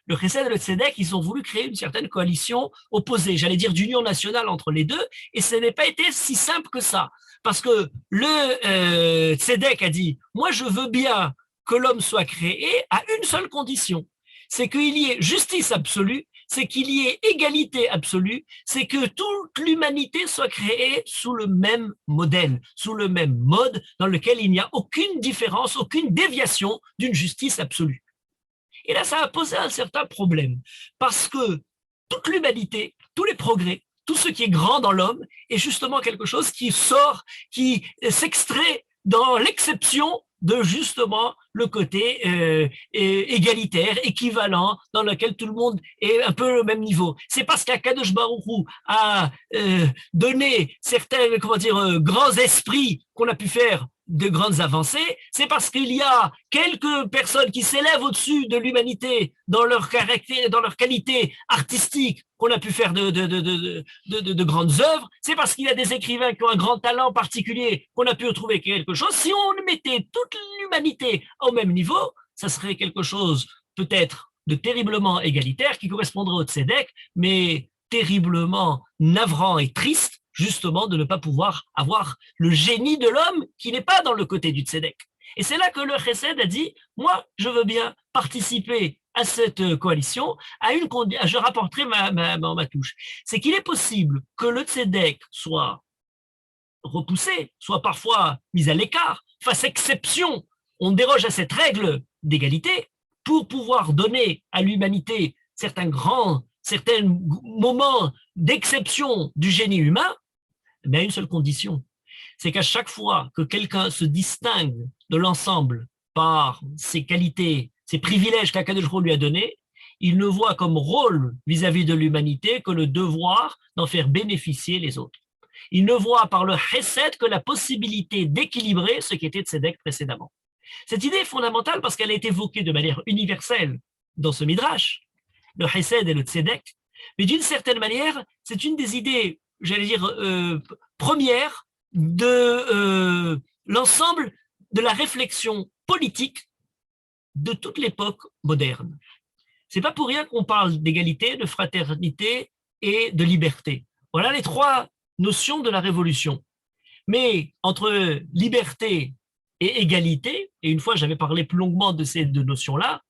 Le Chesed et le Tzedek, ils ont voulu créer une certaine coalition opposée, j'allais dire d'union nationale entre les deux, et ce n'est pas été si simple que ça. Parce que le Tzedek a dit, moi je veux bien que l'homme soit créé à une seule condition, c'est qu'il y ait justice absolue, c'est qu'il y ait égalité absolue, c'est que toute l'humanité soit créée sous le même modèle, sous le même mode dans lequel il n'y a aucune différence, aucune déviation d'une justice absolue. Et là, ça a posé un certain problème, parce que toute l'humanité, tous les progrès, tout ce qui est grand dans l'homme est justement quelque chose qui sort, qui s'extrait dans l'exception de justement le côté égalitaire, équivalent, dans lequel tout le monde est un peu au même niveau. C'est parce qu'Akadosh Baruch Hu a donné certains, grands esprits qu'on a pu faire de grandes avancées, c'est parce qu'il y a quelques personnes qui s'élèvent au-dessus de l'humanité dans leur caractère, dans leur qualité artistique, qu'on a pu faire de grandes œuvres, c'est parce qu'il y a des écrivains qui ont un grand talent particulier qu'on a pu trouver quelque chose. Si on mettait toute l'humanité au même niveau, ça serait quelque chose peut-être de terriblement égalitaire qui correspondrait au Tzedek, mais terriblement navrant et triste, justement, de ne pas pouvoir avoir le génie de l'homme qui n'est pas dans le côté du Tzedek. Et c'est là que le Chesed a dit, moi, je veux bien participer à cette coalition, je rapporterai ma touche. C'est qu'il est possible que le Tzedek soit repoussé, soit parfois mis à l'écart, fasse exception, on déroge à cette règle d'égalité pour pouvoir donner à l'humanité certains moments d'exception du génie humain, mais à une seule condition, c'est qu'à chaque fois que quelqu'un se distingue de l'ensemble par ses qualités, ses privilèges qu'Akadosh Baruch Hu lui a donnés, il ne voit comme rôle vis-à-vis de l'humanité que le devoir d'en faire bénéficier les autres. Il ne voit par le chesed que la possibilité d'équilibrer ce qui était Tzedek précédemment. Cette idée est fondamentale parce qu'elle est évoquée de manière universelle dans ce midrash, le Hesed et le Tzedek, mais d'une certaine manière, c'est une des idées, j'allais dire, premières de l'ensemble de la réflexion politique de toute l'époque moderne. C'est pas pour rien qu'on parle d'égalité, de fraternité et de liberté. Voilà les trois notions de la Révolution. Mais entre liberté et égalité, et une fois j'avais parlé plus longuement de ces deux notions-là,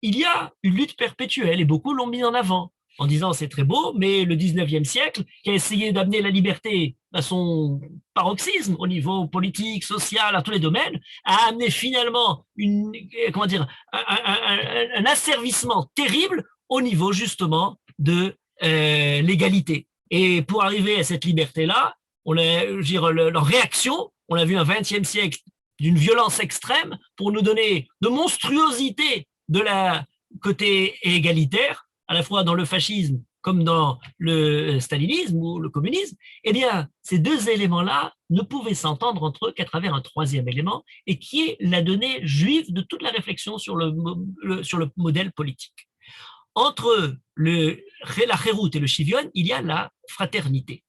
il y a une lutte perpétuelle et beaucoup l'ont mis en avant en disant c'est très beau, mais le 19e siècle, qui a essayé d'amener la liberté à son paroxysme au niveau politique, social, à tous les domaines, a amené finalement un asservissement terrible au niveau justement de l'égalité. Et pour arriver à cette liberté-là, leur réaction, on a vu un 20e siècle d'une violence extrême pour nous donner de monstruosité de la côté égalitaire, à la fois dans le fascisme comme dans le stalinisme ou le communisme, eh bien, ces deux éléments-là ne pouvaient s'entendre entre eux qu'à travers un troisième élément, et qui est la donnée juive de toute la réflexion sur le modèle politique. Entre la Chérout et le Shivion, il y a la fraternité,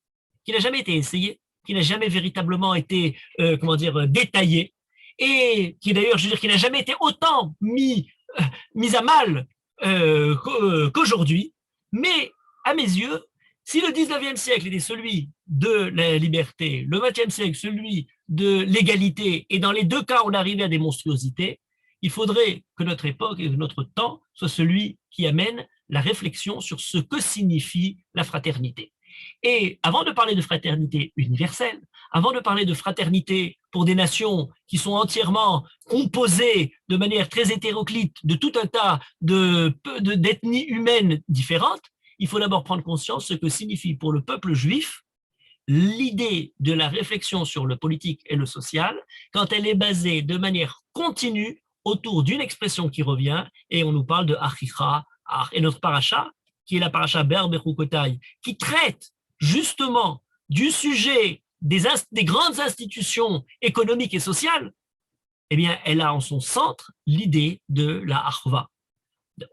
qui n'a jamais été essayée, qui n'a jamais véritablement été, détaillée, et qui d'ailleurs, je veux dire, qui n'a jamais été autant mis à mal qu'aujourd'hui. Mais à mes yeux, si le 19e siècle était celui de la liberté, le 20e siècle celui de l'égalité, et dans les deux cas on arrivait à des monstruosités, il faudrait que notre époque et notre temps soit celui qui amène la réflexion sur ce que signifie la fraternité. Et avant de parler de fraternité universelle, avant de parler de fraternité pour des nations qui sont entièrement composées de manière très hétéroclite de tout un tas d'ethnies humaines différentes, il faut d'abord prendre conscience de ce que signifie pour le peuple juif l'idée de la réflexion sur le politique et le social quand elle est basée de manière continue autour d'une expression qui revient, et on nous parle de Achicha, et notre paracha, qui est la paracha Be'ar Bechukotai, qui traite justement du sujet des grandes institutions économiques et sociales, eh bien, elle a en son centre l'idée de la Achva.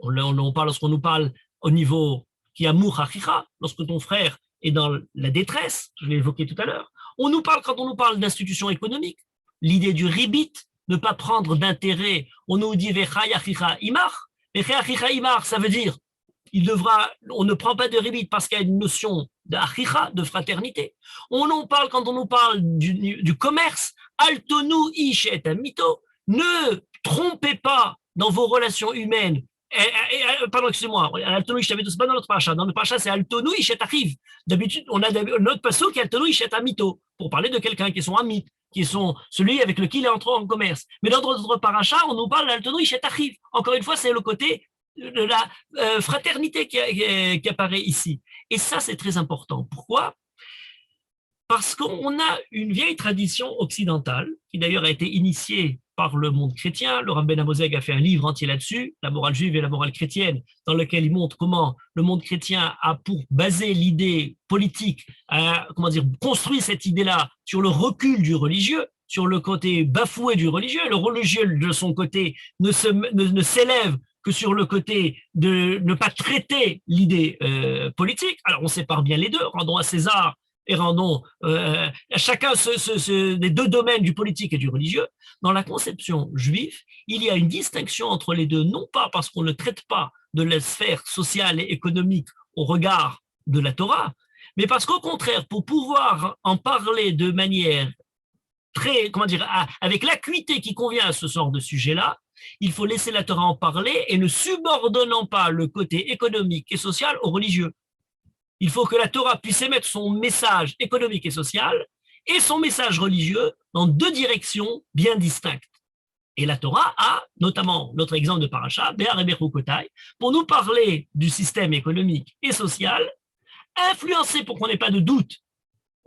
Lorsqu'on nous parle au niveau qui a Achicha, lorsque ton frère est dans la détresse, je l'ai évoqué tout à l'heure, quand on nous parle d'institutions économiques, l'idée du ribit, ne pas prendre d'intérêt, on nous dit Vechai Achicha Imar, Vechai Achicha Imar, ça veut dire on ne prend pas de ribit parce qu'il y a une notion d'achicha, de fraternité. Quand on nous parle du commerce, altonu ish et amito, ne trompez pas dans vos relations humaines. Pardon, excusez-moi, altonu ish et amito, c'est pas dans notre paracha. Dans notre paracha, c'est altonu ish et achiv. D'habitude, on a notre passage qui est altonu ish et amito, pour parler de quelqu'un qui est son ami, qui est celui avec lequel il est entré en commerce. Mais dans notre paracha, on nous parle d'altonu ish et achiv. Encore une fois, c'est le côté de la fraternité qui apparaît ici. Et ça, c'est très important. Pourquoi ? Parce qu'on a une vieille tradition occidentale, qui d'ailleurs a été initiée par le monde chrétien. Le Rav Ben Amozeg a fait un livre entier là-dessus, La morale juive et la morale chrétienne, dans lequel il montre comment le monde chrétien a, pour baser l'idée politique, construit cette idée-là sur le recul du religieux, sur le côté bafoué du religieux. Le religieux, de son côté, ne s'élève que sur le côté de ne pas traiter l'idée politique. Alors on sépare bien les deux, rendons à César et rendons à chacun des deux domaines du politique et du religieux. Dans la conception juive, il y a une distinction entre les deux, non pas parce qu'on ne traite pas de la sphère sociale et économique au regard de la Torah, mais parce qu'au contraire, pour pouvoir en parler de manière très, avec l'acuité qui convient à ce genre de sujet-là, il faut laisser la Torah en parler et ne subordonnant pas le côté économique et social au religieux. Il faut que la Torah puisse émettre son message économique et social et son message religieux dans deux directions bien distinctes. Et la Torah a, notamment notre exemple de paracha, Be'ar Bechukotai, pour nous parler du système économique et social, influencé pour qu'on n'ait pas de doute.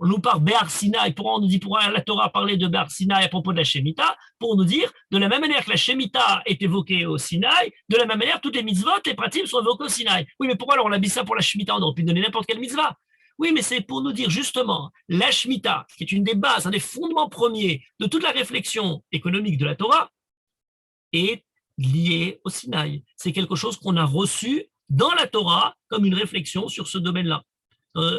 On nous parle Be'ar Sinaï, on nous dit pourquoi la Torah parlait de Be'ar Sinaï à propos de la Shemitah, pour nous dire, de la même manière que la Shemitah est évoquée au Sinaï, de la même manière, toutes les mitzvot, les pratiques sont évoquées au Sinaï. Oui, mais pourquoi alors on a mis ça pour la Shemitah? On aurait pu donner n'importe quelle mitzvah. Oui, mais c'est pour nous dire justement, la Shemitah, qui est une des bases, un des fondements premiers de toute la réflexion économique de la Torah, est liée au Sinaï. C'est quelque chose qu'on a reçu dans la Torah comme une réflexion sur ce domaine-là.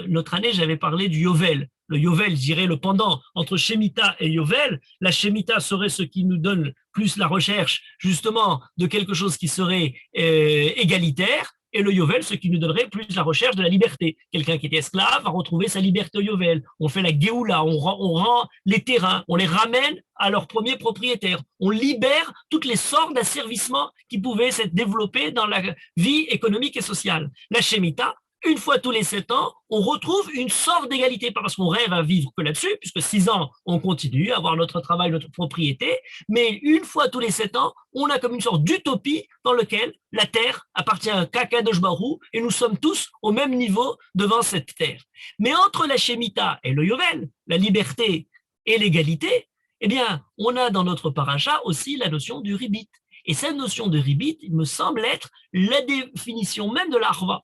Notre année, j'avais parlé du Yovel. Le Yovel, je dirais le pendant entre Shemitah et Yovel. La Shemitah serait ce qui nous donne plus la recherche, justement, de quelque chose qui serait égalitaire. Et le Yovel, ce qui nous donnerait plus la recherche de la liberté. Quelqu'un qui était esclave va retrouver sa liberté au Yovel. On fait la Géoula, on rend les terrains, on les ramène à leur premier propriétaire. On libère toutes les sortes d'asservissements qui pouvaient s'être développés dans la vie économique et sociale. La Shemitah, une fois tous les 7 ans, on retrouve une sorte d'égalité, pas parce qu'on rêve à vivre que là-dessus, puisque 6 ans, on continue à avoir notre travail, notre propriété, mais une fois tous les 7 ans, on a comme une sorte d'utopie dans laquelle la terre appartient à Kakadosh Baruch Hu, et nous sommes tous au même niveau devant cette terre. Mais entre la Shemitah et le Yovel, la liberté et l'égalité, eh bien, on a dans notre paracha aussi la notion du ribit. Et cette notion de ribit, il me semble être la définition même de la harva.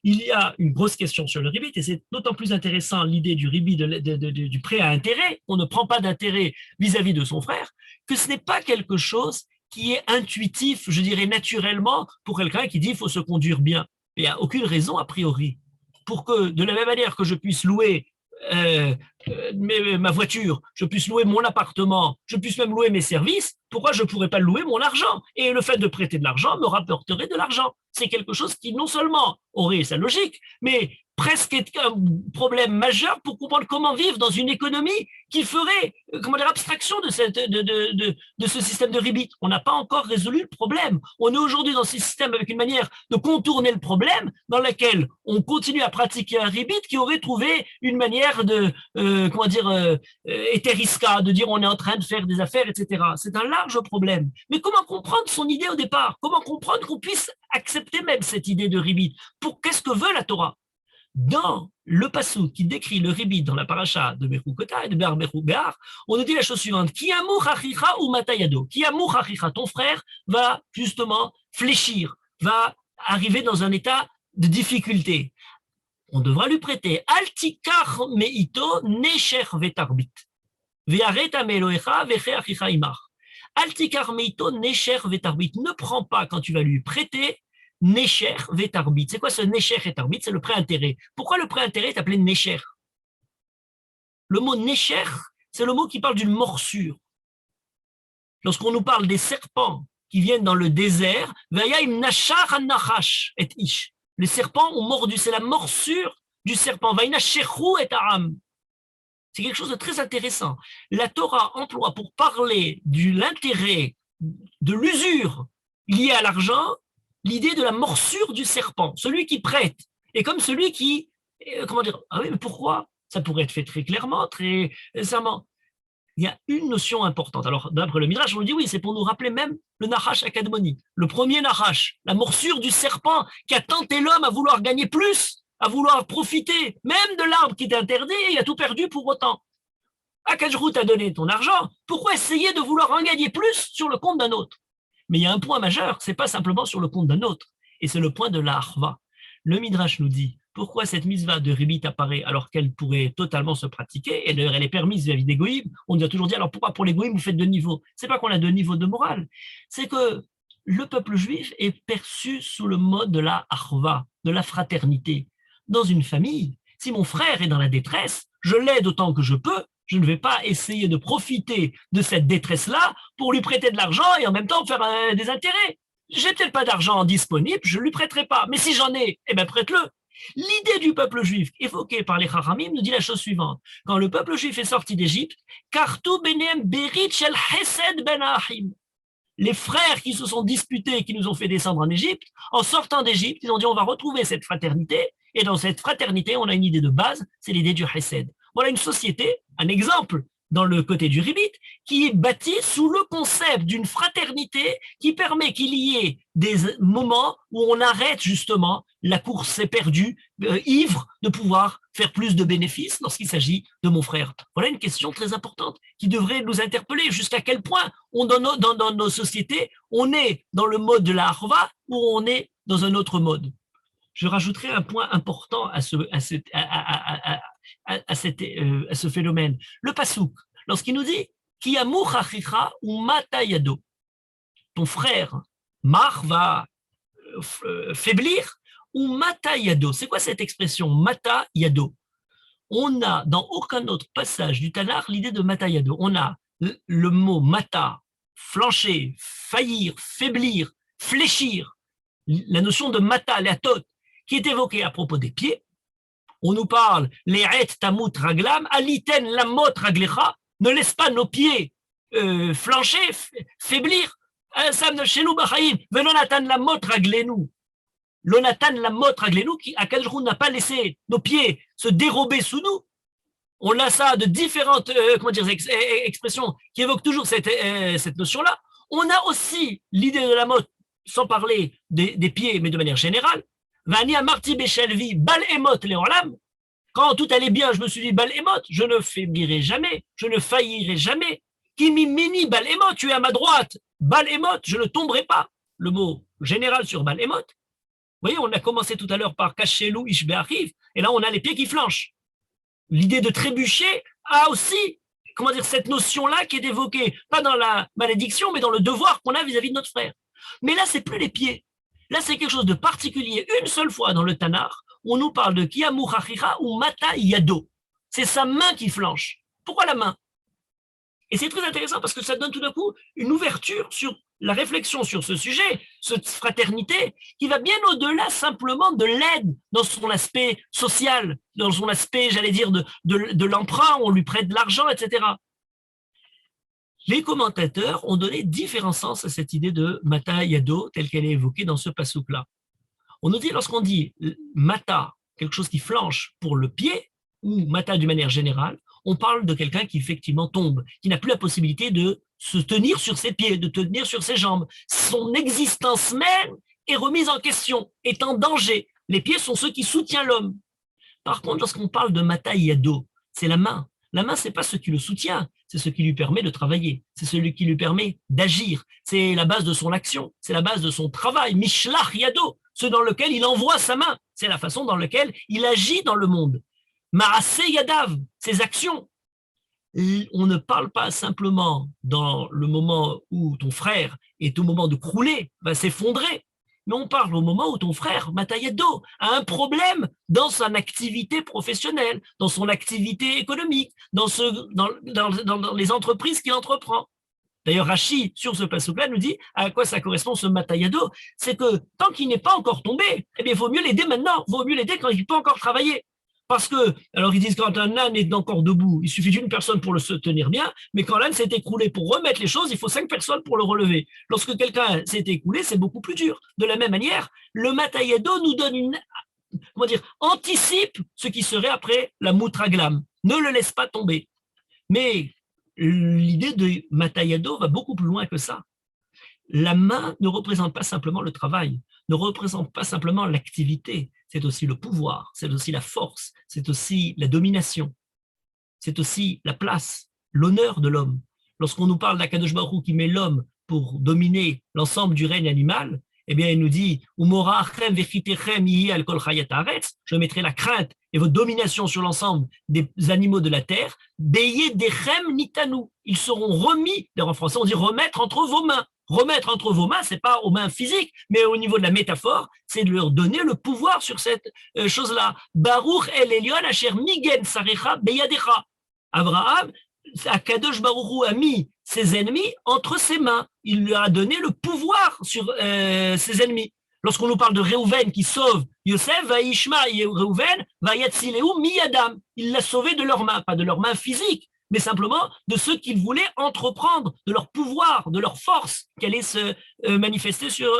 Il y a une grosse question sur le ribit, et c'est d'autant plus intéressant l'idée du ribit, du prêt à intérêt. On ne prend pas d'intérêt vis-à-vis de son frère, que ce n'est pas quelque chose qui est intuitif, je dirais naturellement, pour quelqu'un qui dit qu'il faut se conduire bien. Il n'y a aucune raison a priori pour que, de la même manière que je puisse louer ma voiture, je puisse louer mon appartement, je puisse même louer mes services, pourquoi je ne pourrais pas louer mon argent? Et le fait de prêter de l'argent me rapporterait de l'argent. C'est quelque chose qui non seulement aurait sa logique, mais presque est un problème majeur pour comprendre comment vivre dans une économie qui ferait, comment dire, abstraction de ce système de ribit. On n'a pas encore résolu le problème. On est aujourd'hui dans ce système avec une manière de contourner le problème dans laquelle on continue à pratiquer un ribit qui aurait trouvé une manière de, éthérisca, de dire on est en train de faire des affaires, etc. C'est un large problème. Mais comment comprendre son idée au départ? Comment comprendre qu'on puisse accepter même cette idée de ribit? Pour qu'est-ce que veut la Torah? Dans le passou qui décrit le ribit dans la paracha de Bechukota et de Ber Bechubéar, on nous dit la chose suivante: Ki amou chachicha ou matayado. Ki amou chachicha, ton frère va justement fléchir, va arriver dans un état de difficulté. On devra lui prêter. Altikar meito necher vetarbit. Ve'areta meloecha veche achicha imar. Altikar meito necher vetarbit. Ne prends pas quand tu vas lui prêter Necher vetarbit. C'est quoi ce Necher vetarbit? C'est le prêt-intérêt. Pourquoi le prêt-intérêt est appelé Necher? Le mot Necher, c'est le mot qui parle d'une morsure. Lorsqu'on nous parle des serpents qui viennent dans le désert, les serpents ont mordu, c'est la morsure du serpent. C'est quelque chose de très intéressant. La Torah emploie pour parler de l'intérêt, de l'usure liée à l'argent, l'idée de la morsure du serpent, celui qui prête, et comme celui qui, comment dire, ah oui, mais pourquoi? Ça pourrait être fait très clairement, très sincèrement. Il y a une notion importante. Alors, d'après le Midrash, on nous dit oui, c'est pour nous rappeler même le Nachash Akadmoni, le premier Nachash, la morsure du serpent qui a tenté l'homme à vouloir gagner plus, à vouloir profiter, même de l'arbre qui était interdit, il a tout perdu pour autant. Akajrut t'a donné ton argent, pourquoi essayer de vouloir en gagner plus sur le compte d'un autre? Mais il y a un point majeur, ce n'est pas simplement sur le compte d'un autre, et c'est le point de la harva. Le Midrash nous dit pourquoi cette mitzvah de ribit apparaît alors qu'elle pourrait totalement se pratiquer, et d'ailleurs elle est permise vis-à-vis des goïms. On nous a toujours dit alors pourquoi pour les goïms vous faites deux niveaux? C'est pas qu'on a deux niveaux de morale, c'est que le peuple juif est perçu sous le mode de la harva, de la fraternité. Dans une famille, si mon frère est dans la détresse, je l'aide autant que je peux. Je ne vais pas essayer de profiter de cette détresse-là pour lui prêter de l'argent et en même temps faire des intérêts. J'ai peut-être pas d'argent disponible, je ne lui prêterai pas. Mais si j'en ai, eh bien prête-le. L'idée du peuple juif évoquée par les Chachamim nous dit la chose suivante. Quand le peuple juif est sorti d'Égypte, Kartu benem berit shel chesed ben achim. Les frères qui se sont disputés, qui nous ont fait descendre en Égypte, en sortant d'Égypte, ils ont dit on va retrouver cette fraternité. Et dans cette fraternité, on a une idée de base, c'est l'idée du chesed. Voilà une société, un exemple dans le côté du ribit, qui est bâtie sous le concept d'une fraternité qui permet qu'il y ait des moments où on arrête justement la course éperdue, ivre de pouvoir faire plus de bénéfices lorsqu'il s'agit de mon frère. Voilà une question très importante qui devrait nous interpeller jusqu'à quel point dans nos sociétés, on est dans le mode de la harva ou on est dans un autre mode. Je rajouterai un point important à ce phénomène. Le pasouk, lorsqu'il nous dit Ki amou chachicha ou matayado, ton frère Mar va faiblir ou mata yado. C'est quoi cette expression mata yado? On n'a dans aucun autre passage du Tanakh l'idée de mata yado. On a le mot mata, flancher, faillir, faiblir, fléchir, la notion de mata, la tot, qui est évoquée à propos des pieds. On nous parle les et tamut raglam, aliten lamot raglecha, ne laisse pas nos pieds flancher, faiblir. Chez nous, Venonatan lamot raglenu. Lonatan lamot raglenu, qui à quel jour n'a pas laissé nos pieds se dérober sous nous. On a ça de différentes expressions qui évoquent toujours cette notion-là. On a aussi l'idée de la mot, sans parler des pieds, mais de manière générale. Vani amarti bechelvi bal emot leolam. Quand tout allait bien, je me suis dit bal emot, je ne faiblirai jamais, je ne faillirai jamais. Kimi mini bal emot, tu es à ma droite, bal emot, je ne tomberai pas. Le mot général sur bal emot. Vous voyez, on a commencé tout à l'heure par kachelou ishbe arrive, et là on a les pieds qui flanchent. L'idée de trébucher a aussi, cette notion-là qui est évoquée, pas dans la malédiction, mais dans le devoir qu'on a vis-à-vis de notre frère. Mais là, c'est plus les pieds. Là, c'est quelque chose de particulier. Une seule fois dans le Tanakh, on nous parle de Kiyamu Chachira ou Mata Yado. C'est sa main qui flanche. Pourquoi la main? Et c'est très intéressant parce que ça donne tout d'un coup une ouverture sur la réflexion sur ce sujet, cette fraternité, qui va bien au-delà simplement de l'aide dans son aspect social, dans son aspect, j'allais dire, de l'emprunt, on lui prête de l'argent, etc. Les commentateurs ont donné différents sens à cette idée de Mata Yado, telle qu'elle est évoquée dans ce passouk-là. On nous dit, lorsqu'on dit Mata, quelque chose qui flanche pour le pied, ou Mata d'une manière générale, on parle de quelqu'un qui effectivement tombe, qui n'a plus la possibilité de se tenir sur ses pieds, de tenir sur ses jambes. Son existence même est remise en question, est en danger. Les pieds sont ceux qui soutiennent l'homme. Par contre, lorsqu'on parle de Mata Yado, c'est la main. La main, c'est pas ce qui le soutient, c'est ce qui lui permet de travailler, c'est celui qui lui permet d'agir, c'est la base de son action, c'est la base de son travail, Mishlach Yado, ce dans lequel il envoie sa main, c'est la façon dans laquelle il agit dans le monde. Maase Yadav, ses actions. On ne parle pas simplement dans le moment où ton frère est au moment de crouler, va s'effondrer, mais on parle au moment où ton frère, Matayado, a un problème dans son activité professionnelle, dans son activité économique, dans les entreprises qu'il entreprend. D'ailleurs, Rashi, sur ce passage-là, nous dit à quoi ça correspond ce Matayado. C'est que tant qu'il n'est pas encore tombé, eh bien, il vaut mieux l'aider maintenant, il vaut mieux l'aider quand il peut encore travailler. Parce que, alors ils disent quand un âne est encore debout, il suffit d'une personne pour le se tenir bien, mais quand l'âne s'est écroulé pour remettre les choses, il faut 5 personnes pour le relever. Lorsque quelqu'un s'est écroulé, c'est beaucoup plus dur. De la même manière, le Matayado nous donne anticipe ce qui serait après la Mutraglam. Ne le laisse pas tomber. Mais l'idée de Matayado va beaucoup plus loin que ça. La main ne représente pas simplement le travail, ne représente pas simplement l'activité, c'est aussi le pouvoir, c'est aussi la force, c'est aussi la domination, c'est aussi la place, l'honneur de l'homme. Lorsqu'on nous parle d'Akadosh Baruch Hu qui met l'homme pour dominer l'ensemble du règne animal, eh bien, il nous dit « Je mettrai la crainte et votre domination sur l'ensemble des animaux de la terre. Ils seront remis, en français on dit remettre entre vos mains. Remettre entre vos mains, c'est pas aux mains physiques, mais au niveau de la métaphore, c'est de leur donner le pouvoir sur cette chose-là. Baruch el Elyon asher migen sarecha beyadecha. Abraham, Akadosh Baruch Hu a mis ses ennemis entre ses mains. Il lui a donné le pouvoir sur ses ennemis. Lorsqu'on nous parle de Réhouven qui sauve Yosef, Vaishma Réhouven, Vayatzileu miyadam. Il l'a sauvé de leurs mains, pas de leurs mains physiques, mais simplement de ceux qu'ils voulaient entreprendre, de leur pouvoir, de leur force qui allait se manifester sur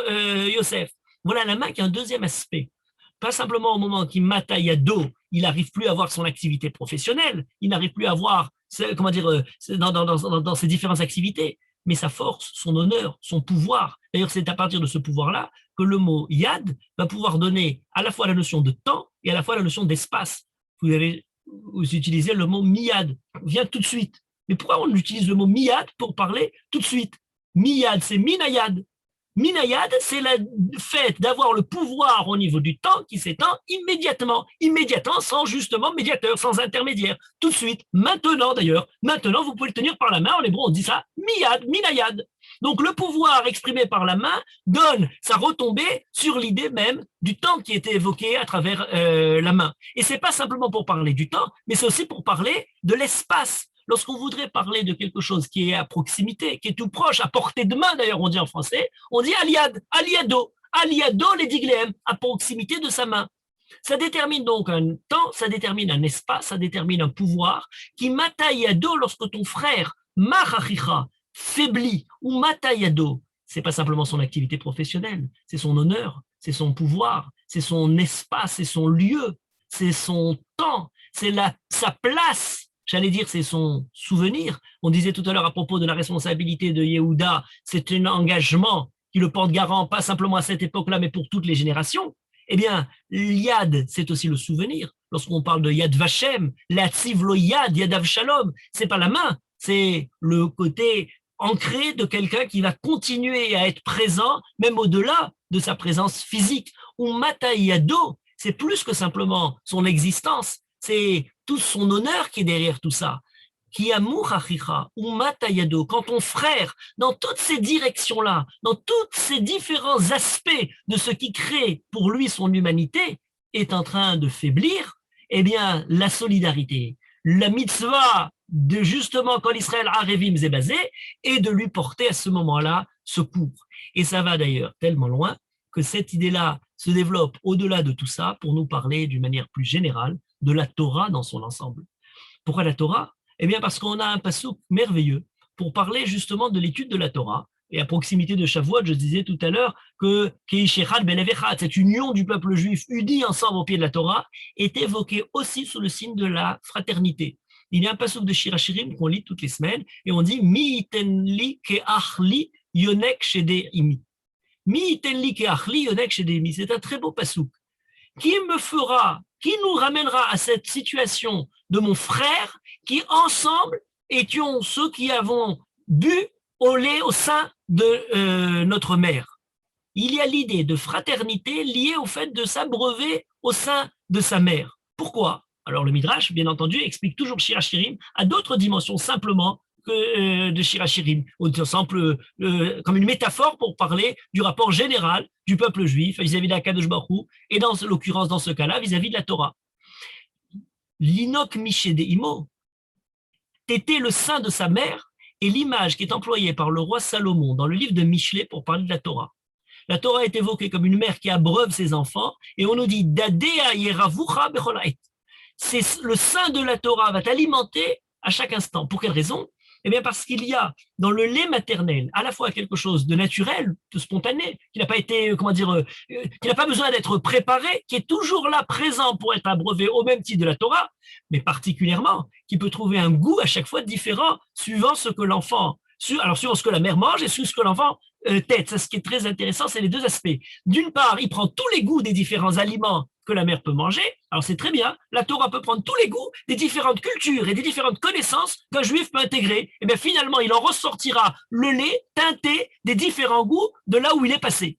Yosef. Voilà la main qui a un deuxième aspect. Pas simplement au moment qu'il mata Yado, il n'arrive plus à avoir son activité professionnelle, il n'arrive plus à avoir, dans ses différentes activités, mais sa force, son honneur, son pouvoir. D'ailleurs, c'est à partir de ce pouvoir-là que le mot yad va pouvoir donner à la fois la notion de temps et à la fois la notion d'espace. Vous utilisez le mot miyad, vient tout de suite. Mais pourquoi on utilise le mot miyad pour parler tout de suite? Miyad, c'est minayad. Minayad, c'est le fait d'avoir le pouvoir au niveau du temps qui s'étend immédiatement, sans justement médiateur, sans intermédiaire, tout de suite, maintenant d'ailleurs. Maintenant, vous pouvez le tenir par la main, en hébreu on dit ça, miyad, minayad. Donc le pouvoir exprimé par la main donne sa retombée sur l'idée même du temps qui était évoqué à travers la main. Et c'est pas simplement pour parler du temps, mais c'est aussi pour parler de l'espace. Lorsqu'on voudrait parler de quelque chose qui est à proximité, qui est tout proche, à portée de main d'ailleurs, on dit en français, on dit aliad, aliado, aliado les digléem, à proximité de sa main. Ça détermine donc un temps, ça détermine un espace, ça détermine un pouvoir qui matayado lorsque ton frère machachicha faiblit ou matayado, c'est pas simplement son activité professionnelle, c'est son honneur, c'est son pouvoir, c'est son espace, c'est son lieu, c'est son temps, c'est sa place. J'allais dire, c'est son souvenir. On disait tout à l'heure à propos de la responsabilité de Yehuda, c'est un engagement qui le porte garant, pas simplement à cette époque-là, mais pour toutes les générations. Eh bien, l'Yad, c'est aussi le souvenir. Lorsqu'on parle de Yad Vashem, l'Atziv lo Yad, Yad Avshalom, c'est pas la main, c'est le côté ancré de quelqu'un qui va continuer à être présent, même au-delà de sa présence physique. Ou Matayado, c'est plus que simplement son existence, c'est tout son honneur qui est derrière tout ça. Qui amour achicha ou matayado, quand ton frère, dans toutes ces directions-là, dans tous ces différents aspects de ce qui crée pour lui son humanité, est en train de faiblir, eh bien, la solidarité, la mitzvah de justement quand l'Israël Arevim est basé, est de lui porter à ce moment-là secours. Et ça va d'ailleurs tellement loin que cette idée-là se développe au-delà de tout ça pour nous parler d'une manière plus générale de la Torah dans son ensemble. Pourquoi la Torah ? Eh bien, parce qu'on a un passouk merveilleux pour parler justement de l'étude de la Torah. Et à proximité de Shavuot, je disais tout à l'heure que Keishechad Belevechad, cette union du peuple juif uni ensemble au pied de la Torah, est évoquée aussi sous le signe de la fraternité. Il y a un passouk de Shir HaShirim qu'on lit toutes les semaines et on dit Mi itenli keachli yonek shedeimi. Mi itenli keachli yonek shedeimi. C'est un très beau passouk. Qui nous ramènera à cette situation de mon frère qui ensemble étions ceux qui avons bu au lait au sein de notre mère. Il y a l'idée de fraternité liée au fait de s'abreuver au sein de sa mère. Pourquoi ? Alors le Midrash, bien entendu, explique toujours Shir HaShirim à d'autres dimensions simplement que de Shir HaShirim, comme une métaphore pour parler du rapport général du peuple juif vis-à-vis d'Akadosh Baruch Hu, et dans l'occurrence dans ce cas-là, vis-à-vis de la Torah. L'inok Mishé de Imo, t'étais le sein de sa mère, et l'image qui est employée par le roi Salomon dans le livre de Michelet pour parler de la Torah. La Torah est évoquée comme une mère qui abreuve ses enfants, et on nous dit Dadea yeravucha becholait. C'est le sein de la Torah va t'alimenter à chaque instant. Pour quelle raison ? Eh bien parce qu'il y a dans le lait maternel à la fois quelque chose de naturel, de spontané, qui n'a pas été, qui n'a pas besoin d'être préparé, qui est toujours là présent pour être abreuvé au même titre de la Torah, mais particulièrement qui peut trouver un goût à chaque fois différent suivant ce que l'enfant, suivant ce que la mère mange et suivant ce que l'enfant tête. Ça, ce qui est très intéressant, c'est les deux aspects. D'une part, il prend tous les goûts des différents aliments que la mère peut manger. Alors c'est très bien, la Torah peut prendre tous les goûts des différentes cultures et des différentes connaissances qu'un juif peut intégrer. Et bien finalement, il en ressortira le lait teinté des différents goûts de là où il est passé.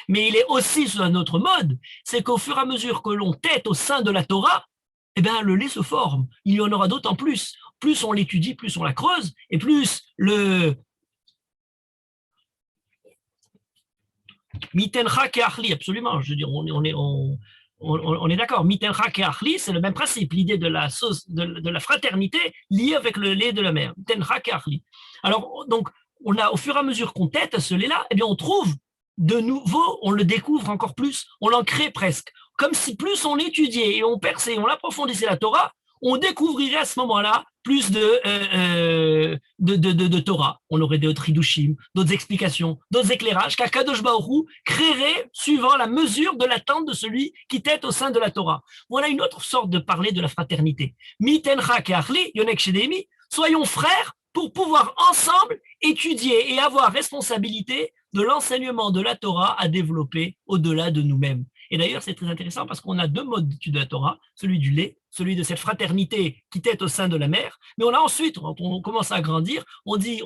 Mais il est aussi sous un autre mode, c'est qu'au fur et à mesure que l'on tête au sein de la Torah, eh bien le lait se forme. Il y en aura d'autant plus. Plus on l'étudie, plus on la creuse, et plus le Mitencha keachli, absolument. Je veux dire, on est d'accord. Mitencha keachli, c'est le même principe, l'idée de la sauce, de la fraternité liée avec le lait de la mère. Mitencha keachli. Alors, donc, au fur et à mesure qu'on tête à ce lait-là, eh bien, on trouve de nouveau, on le découvre encore plus, on l'en crée presque. Comme si plus on étudiait et on perçait, on approfondissait la Torah, on découvrirait à ce moment-là plus de Torah. On aurait d'autres hidushim, d'autres explications, d'autres éclairages qu'Akadosh Baruch Hu créerait suivant la mesure de l'attente de celui qui tête au sein de la Torah. Voilà une autre sorte de parler de la fraternité. Mitencha keachli, yonek shedemi, soyons frères pour pouvoir ensemble étudier et avoir responsabilité de l'enseignement de la Torah à développer au-delà de nous-mêmes. Et d'ailleurs, c'est très intéressant parce qu'on a deux modes d'étude de la Torah, celui du lait, celui de cette fraternité qui tête au sein de la mère, mais on a ensuite, quand on commence à grandir, on dit,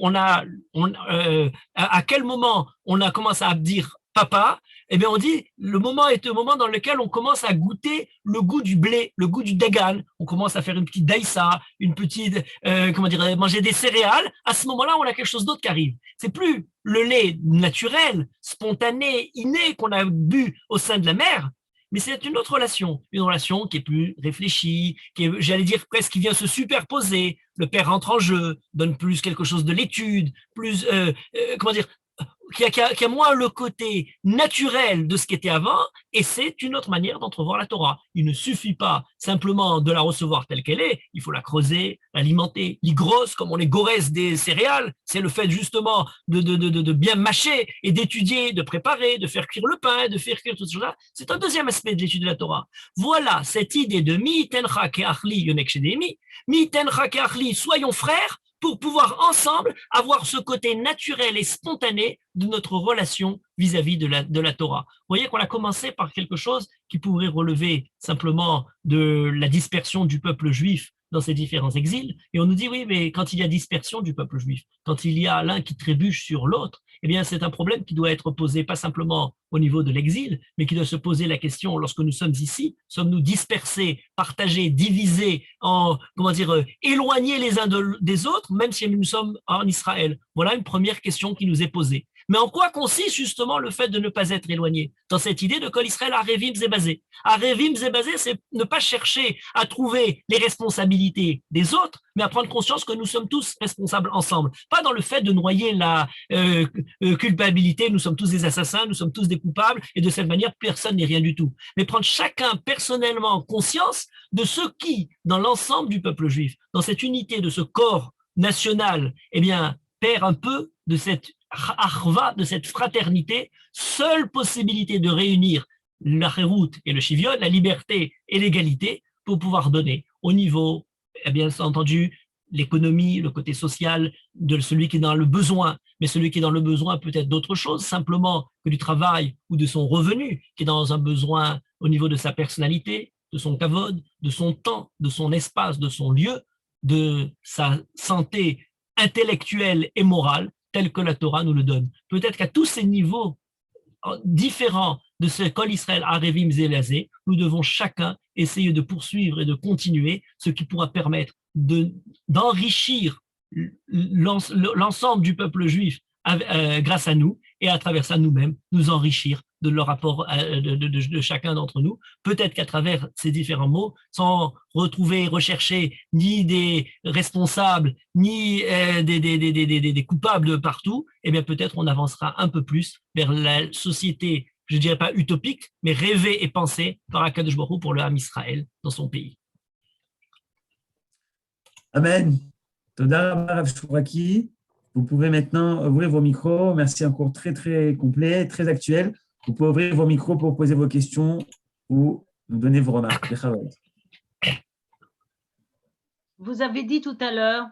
à quel moment on a commencé à dire papa, eh bien, on dit, le moment est un moment dans lequel on commence à goûter le goût du blé, le goût du dagan. On commence à faire une petite daïsa, une petite, manger des céréales. À ce moment-là, on a quelque chose d'autre qui arrive. C'est plus le lait naturel, spontané, inné qu'on a bu au sein de la mère, mais c'est une autre relation, une relation qui est plus réfléchie, qui est, j'allais dire presque, qui vient se superposer. Le père rentre en jeu, donne plus quelque chose de l'étude, plus, qui a moins le côté naturel de ce qui était avant, et c'est une autre manière d'entrevoir la Torah. Il ne suffit pas simplement de la recevoir telle qu'elle est, il faut la creuser, l'alimenter. L'hygrose, comme on les goresse des céréales, c'est le fait justement de bien mâcher et d'étudier, de préparer, de faire cuire le pain, de faire cuire toutes ces choses-là. C'est un deuxième aspect de l'étude de la Torah. Voilà cette idée de mi tencha keachli yonek shedemi, mi tencha keachli, soyons frères, pour pouvoir ensemble avoir ce côté naturel et spontané de notre relation vis-à-vis de la Torah. Vous voyez qu'on a commencé par quelque chose qui pourrait relever simplement de la dispersion du peuple juif dans ces différents exils, et on nous dit oui, mais quand il y a dispersion du peuple juif, quand il y a l'un qui trébuche sur l'autre, eh bien c'est un problème qui doit être posé pas simplement au niveau de l'exil, mais qui doit se poser la question lorsque nous sommes ici, sommes-nous dispersés, partagés, divisés, éloignés les uns des autres, même si nous sommes en Israël? Voilà une première question qui nous est posée. Mais en quoi consiste justement le fait de ne pas être éloigné? Dans cette idée de Kol Israël Arevim Zebazé. Arevim Zebazé, c'est ne pas chercher à trouver les responsabilités des autres, mais à prendre conscience que nous sommes tous responsables ensemble. Pas dans le fait de noyer la culpabilité, nous sommes tous des assassins, nous sommes tous des coupables, et de cette manière, personne n'est rien du tout. Mais prendre chacun personnellement conscience de ce qui, dans l'ensemble du peuple juif, dans cette unité de ce corps national, eh bien, perd un peu de cette achva, de cette fraternité, seule possibilité de réunir la chérout et le shivyon, la liberté et l'égalité, pour pouvoir donner au niveau, bien entendu, l'économie, le côté social de celui qui est dans le besoin, mais celui qui est dans le besoin peut-être d'autre chose, simplement que du travail ou de son revenu, qui est dans un besoin au niveau de sa personnalité, de son kavod, de son temps, de son espace, de son lieu, de sa santé intellectuelle et morale, telle que la Torah nous le donne. Peut-être qu'à tous ces niveaux différents de ce Kol Israël Arevim Zelazé, nous devons chacun essayer de poursuivre et de continuer, ce qui pourra permettre d'enrichir l'ensemble du peuple juif grâce à nous, et à travers ça nous-mêmes, nous enrichir de leur rapport de chacun d'entre nous. Peut-être qu'à travers ces différents mots, sans rechercher ni des responsables, ni des coupables de partout, eh bien peut-être on avancera un peu plus vers la société, je ne dirais pas utopique, mais rêvée et pensée par Akadosh Baruch Hu pour le Ham Israël dans son pays. Amen. Toda Rabba Rav Chouraki. Vous pouvez maintenant ouvrir vos micros. Merci, un cours très, très complet, très actuel. Vous pouvez ouvrir vos micros pour poser vos questions ou nous donner vos remarques. Vous avez dit tout à l'heure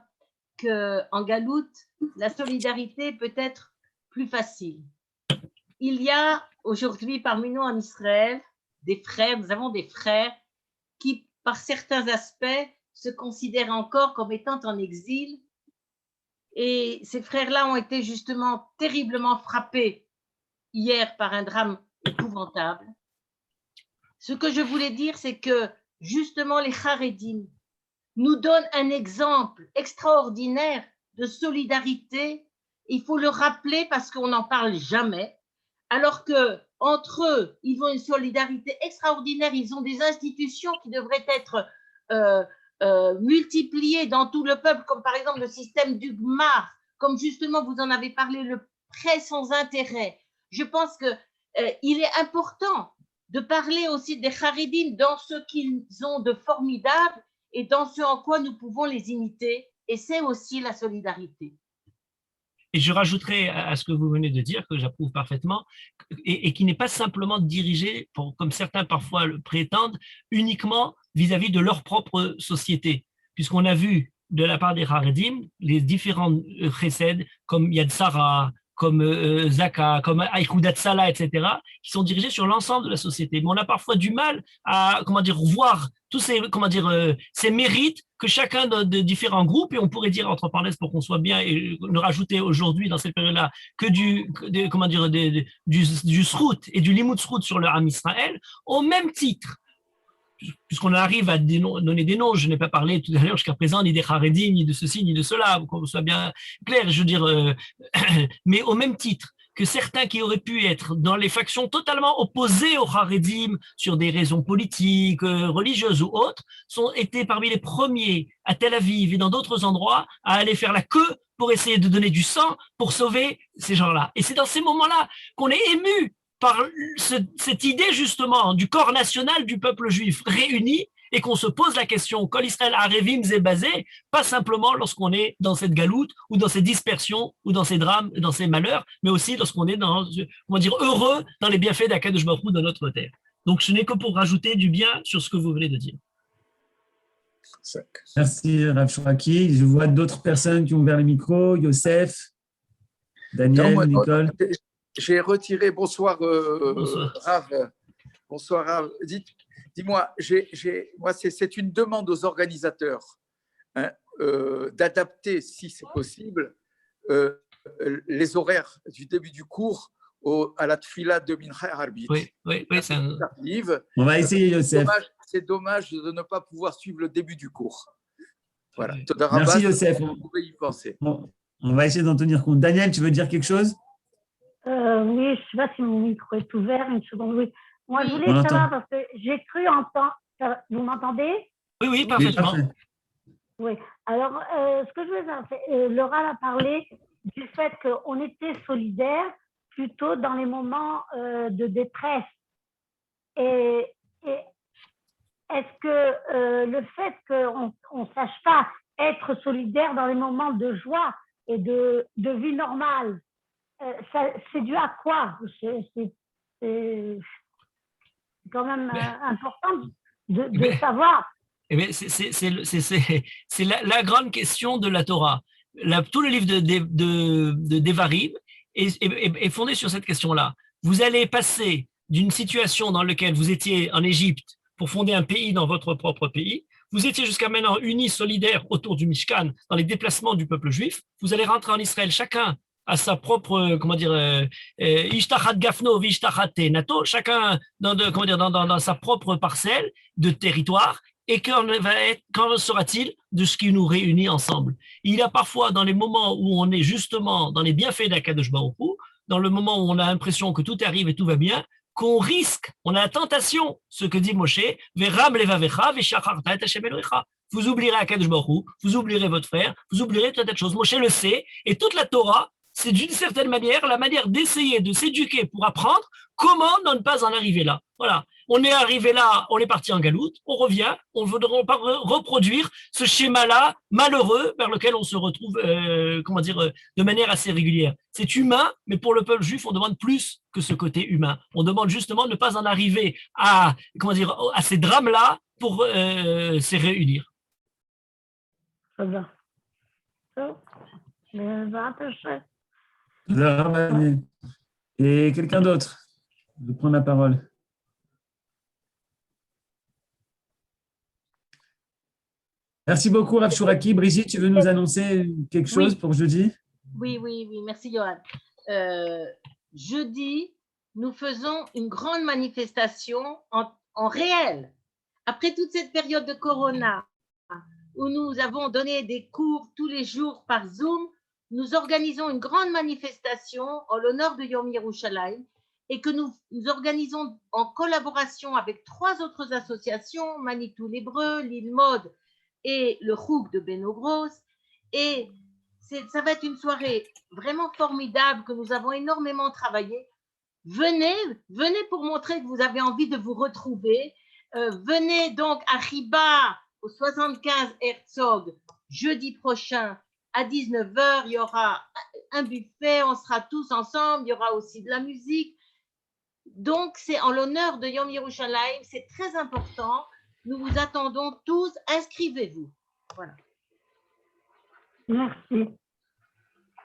qu'en Galoute, la solidarité peut être plus facile. Il y a aujourd'hui parmi nous en Israël des frères, nous avons des frères qui, par certains aspects, se considèrent encore comme étant en exil. Et ces frères-là ont été justement terriblement frappés hier par un drame épouvantable. Ce que je voulais dire, c'est que justement les Haredim nous donnent un exemple extraordinaire de solidarité. Il faut le rappeler parce qu'on n'en parle jamais. Alors que entre eux, ils ont une solidarité extraordinaire. Ils ont des institutions qui devraient être multipliées dans tout le peuple, comme par exemple le système du Gmar, comme justement vous en avez parlé, le prêt sans intérêt. Je pense qu'il est important de parler aussi des Haredim dans ce qu'ils ont de formidable et dans ce en quoi nous pouvons les imiter. Et c'est aussi la solidarité. Et je rajouterai à ce que vous venez de dire, que j'approuve parfaitement, et qui n'est pas simplement dirigé, comme certains parfois le prétendent, uniquement vis-à-vis de leur propre société. Puisqu'on a vu de la part des Haredim les différents chesed, comme Yad Sarah, comme Zaka, comme Aïkoudat Salah, etc., qui sont dirigés sur l'ensemble de la société. Mais on a parfois du mal à, voir tous ces, ces mérites que chacun de différents groupes, et on pourrait dire, entre parenthèses, pour qu'on soit bien, et ne rajouter aujourd'hui, dans cette période-là, que du srout et du limoud srout sur le Ham Israël, au même titre, puisqu'on arrive à donner des noms, je n'ai pas parlé tout à l'heure jusqu'à présent ni des Haredim, ni de ceci, ni de cela, qu'on soit bien clair, je veux dire, mais au même titre que certains qui auraient pu être dans les factions totalement opposées aux Haredim sur des raisons politiques, religieuses ou autres, étaient parmi les premiers à Tel Aviv et dans d'autres endroits à aller faire la queue pour essayer de donner du sang pour sauver ces gens-là. Et c'est dans ces moments-là qu'on est ému par cette idée justement du corps national du peuple juif réuni et qu'on se pose la question, Kol Israël Arevim Zebazé, pas simplement lorsqu'on est dans cette galoute ou dans ces dispersions ou dans ces drames, dans ces malheurs, mais aussi lorsqu'on est heureux dans les bienfaits d'Akadosh Baruch Hu de notre terre. Donc ce n'est que pour rajouter du bien sur ce que vous venez de dire. Merci Rav Chouraki. Je vois d'autres personnes qui ont ouvert le micro, Youssef, Daniel, Nicole. J'ai retiré. Bonsoir, Bonsoir. Rav. Bonsoir, Rav. Dis-moi, moi, c'est une demande aux organisateurs d'adapter, si c'est possible, les horaires du début du cours à la tfila de Mincha Arbit. Oui, c'est un... On va essayer, Youssef. C'est dommage de ne pas pouvoir suivre le début du cours. Voilà. Merci, Youssef. Vous pouvez y penser. On va essayer d'en tenir compte. Daniel, tu veux dire quelque chose? Oui, je ne sais pas si mon micro est ouvert, une seconde, oui. Moi, je voulais savoir, parce que j'ai cru entendre... Vous m'entendez? Oui, parfaitement. Oui. Alors, ce que je voulais savoir, c'est Laura a parlé du fait qu'on était solidaires plutôt dans les moments de détresse. Et est-ce que le fait qu'on ne sache pas être solidaire dans les moments de joie et de vie normale, c'est dû à quoi? C'est quand même important de savoir. C'est la grande question de la Torah. Tout le livre de Devarim est fondé sur cette question-là. Vous allez passer d'une situation dans laquelle vous étiez en Égypte pour fonder un pays dans votre propre pays. Vous étiez jusqu'à maintenant unis, solidaires autour du Mishkan dans les déplacements du peuple juif. Vous allez rentrer en Israël chacun à sa propre, Ishtachat Gafno, Ishtachat Nato, chacun dans sa propre parcelle de territoire. Et qu'en sera-t-il de ce qui nous réunit ensemble? Il y a parfois dans les moments où on est justement dans les bienfaits d'Akadosh Baruch Hu, dans le moment où on a l'impression que tout arrive et tout va bien, qu'on risque, on a la tentation, ce que dit Moshe, Veram levavecha veshacharta et Hashem Elohecha. Vous oublierez Akadosh Baruch Hu, vous oublierez votre frère, vous oublierez toute cette chose. Moshe le sait, et toute la Torah, c'est d'une certaine manière la manière d'essayer de s'éduquer pour apprendre comment ne pas en arriver là. Voilà. On est arrivé là, on est parti en galoute, on revient, on ne voudra pas reproduire ce schéma-là malheureux vers lequel on se retrouve, de manière assez régulière. C'est humain, mais pour le peuple juif, on demande plus que ce côté humain. On demande justement de ne pas en arriver à ces drames-là pour se réunir. Très bien. Et quelqu'un d'autre veut prendre la parole? Merci beaucoup, Rav Chouraki. Brigitte, tu veux nous annoncer quelque chose pour jeudi? Oui, merci, Johan. Jeudi, nous faisons une grande manifestation en réel. Après toute cette période de Corona, où nous avons donné des cours tous les jours par Zoom, nous organisons une grande manifestation en l'honneur de Yom Yerushalayim et que nous organisons en collaboration avec 3 autres associations, Manitou l'Hébreu, l'Île Mode et le Chouk de Beno Bros. Et ça va être une soirée vraiment formidable que nous avons énormément travaillé. Venez pour montrer que vous avez envie de vous retrouver. Venez donc à Riba, au 75 Herzog, jeudi prochain à 19h. Il y aura un buffet, on sera tous ensemble. Il y aura aussi de la musique. Donc, c'est en l'honneur de Yom Yerushalayim. C'est très important. Nous vous attendons tous. Inscrivez-vous. Voilà. Merci.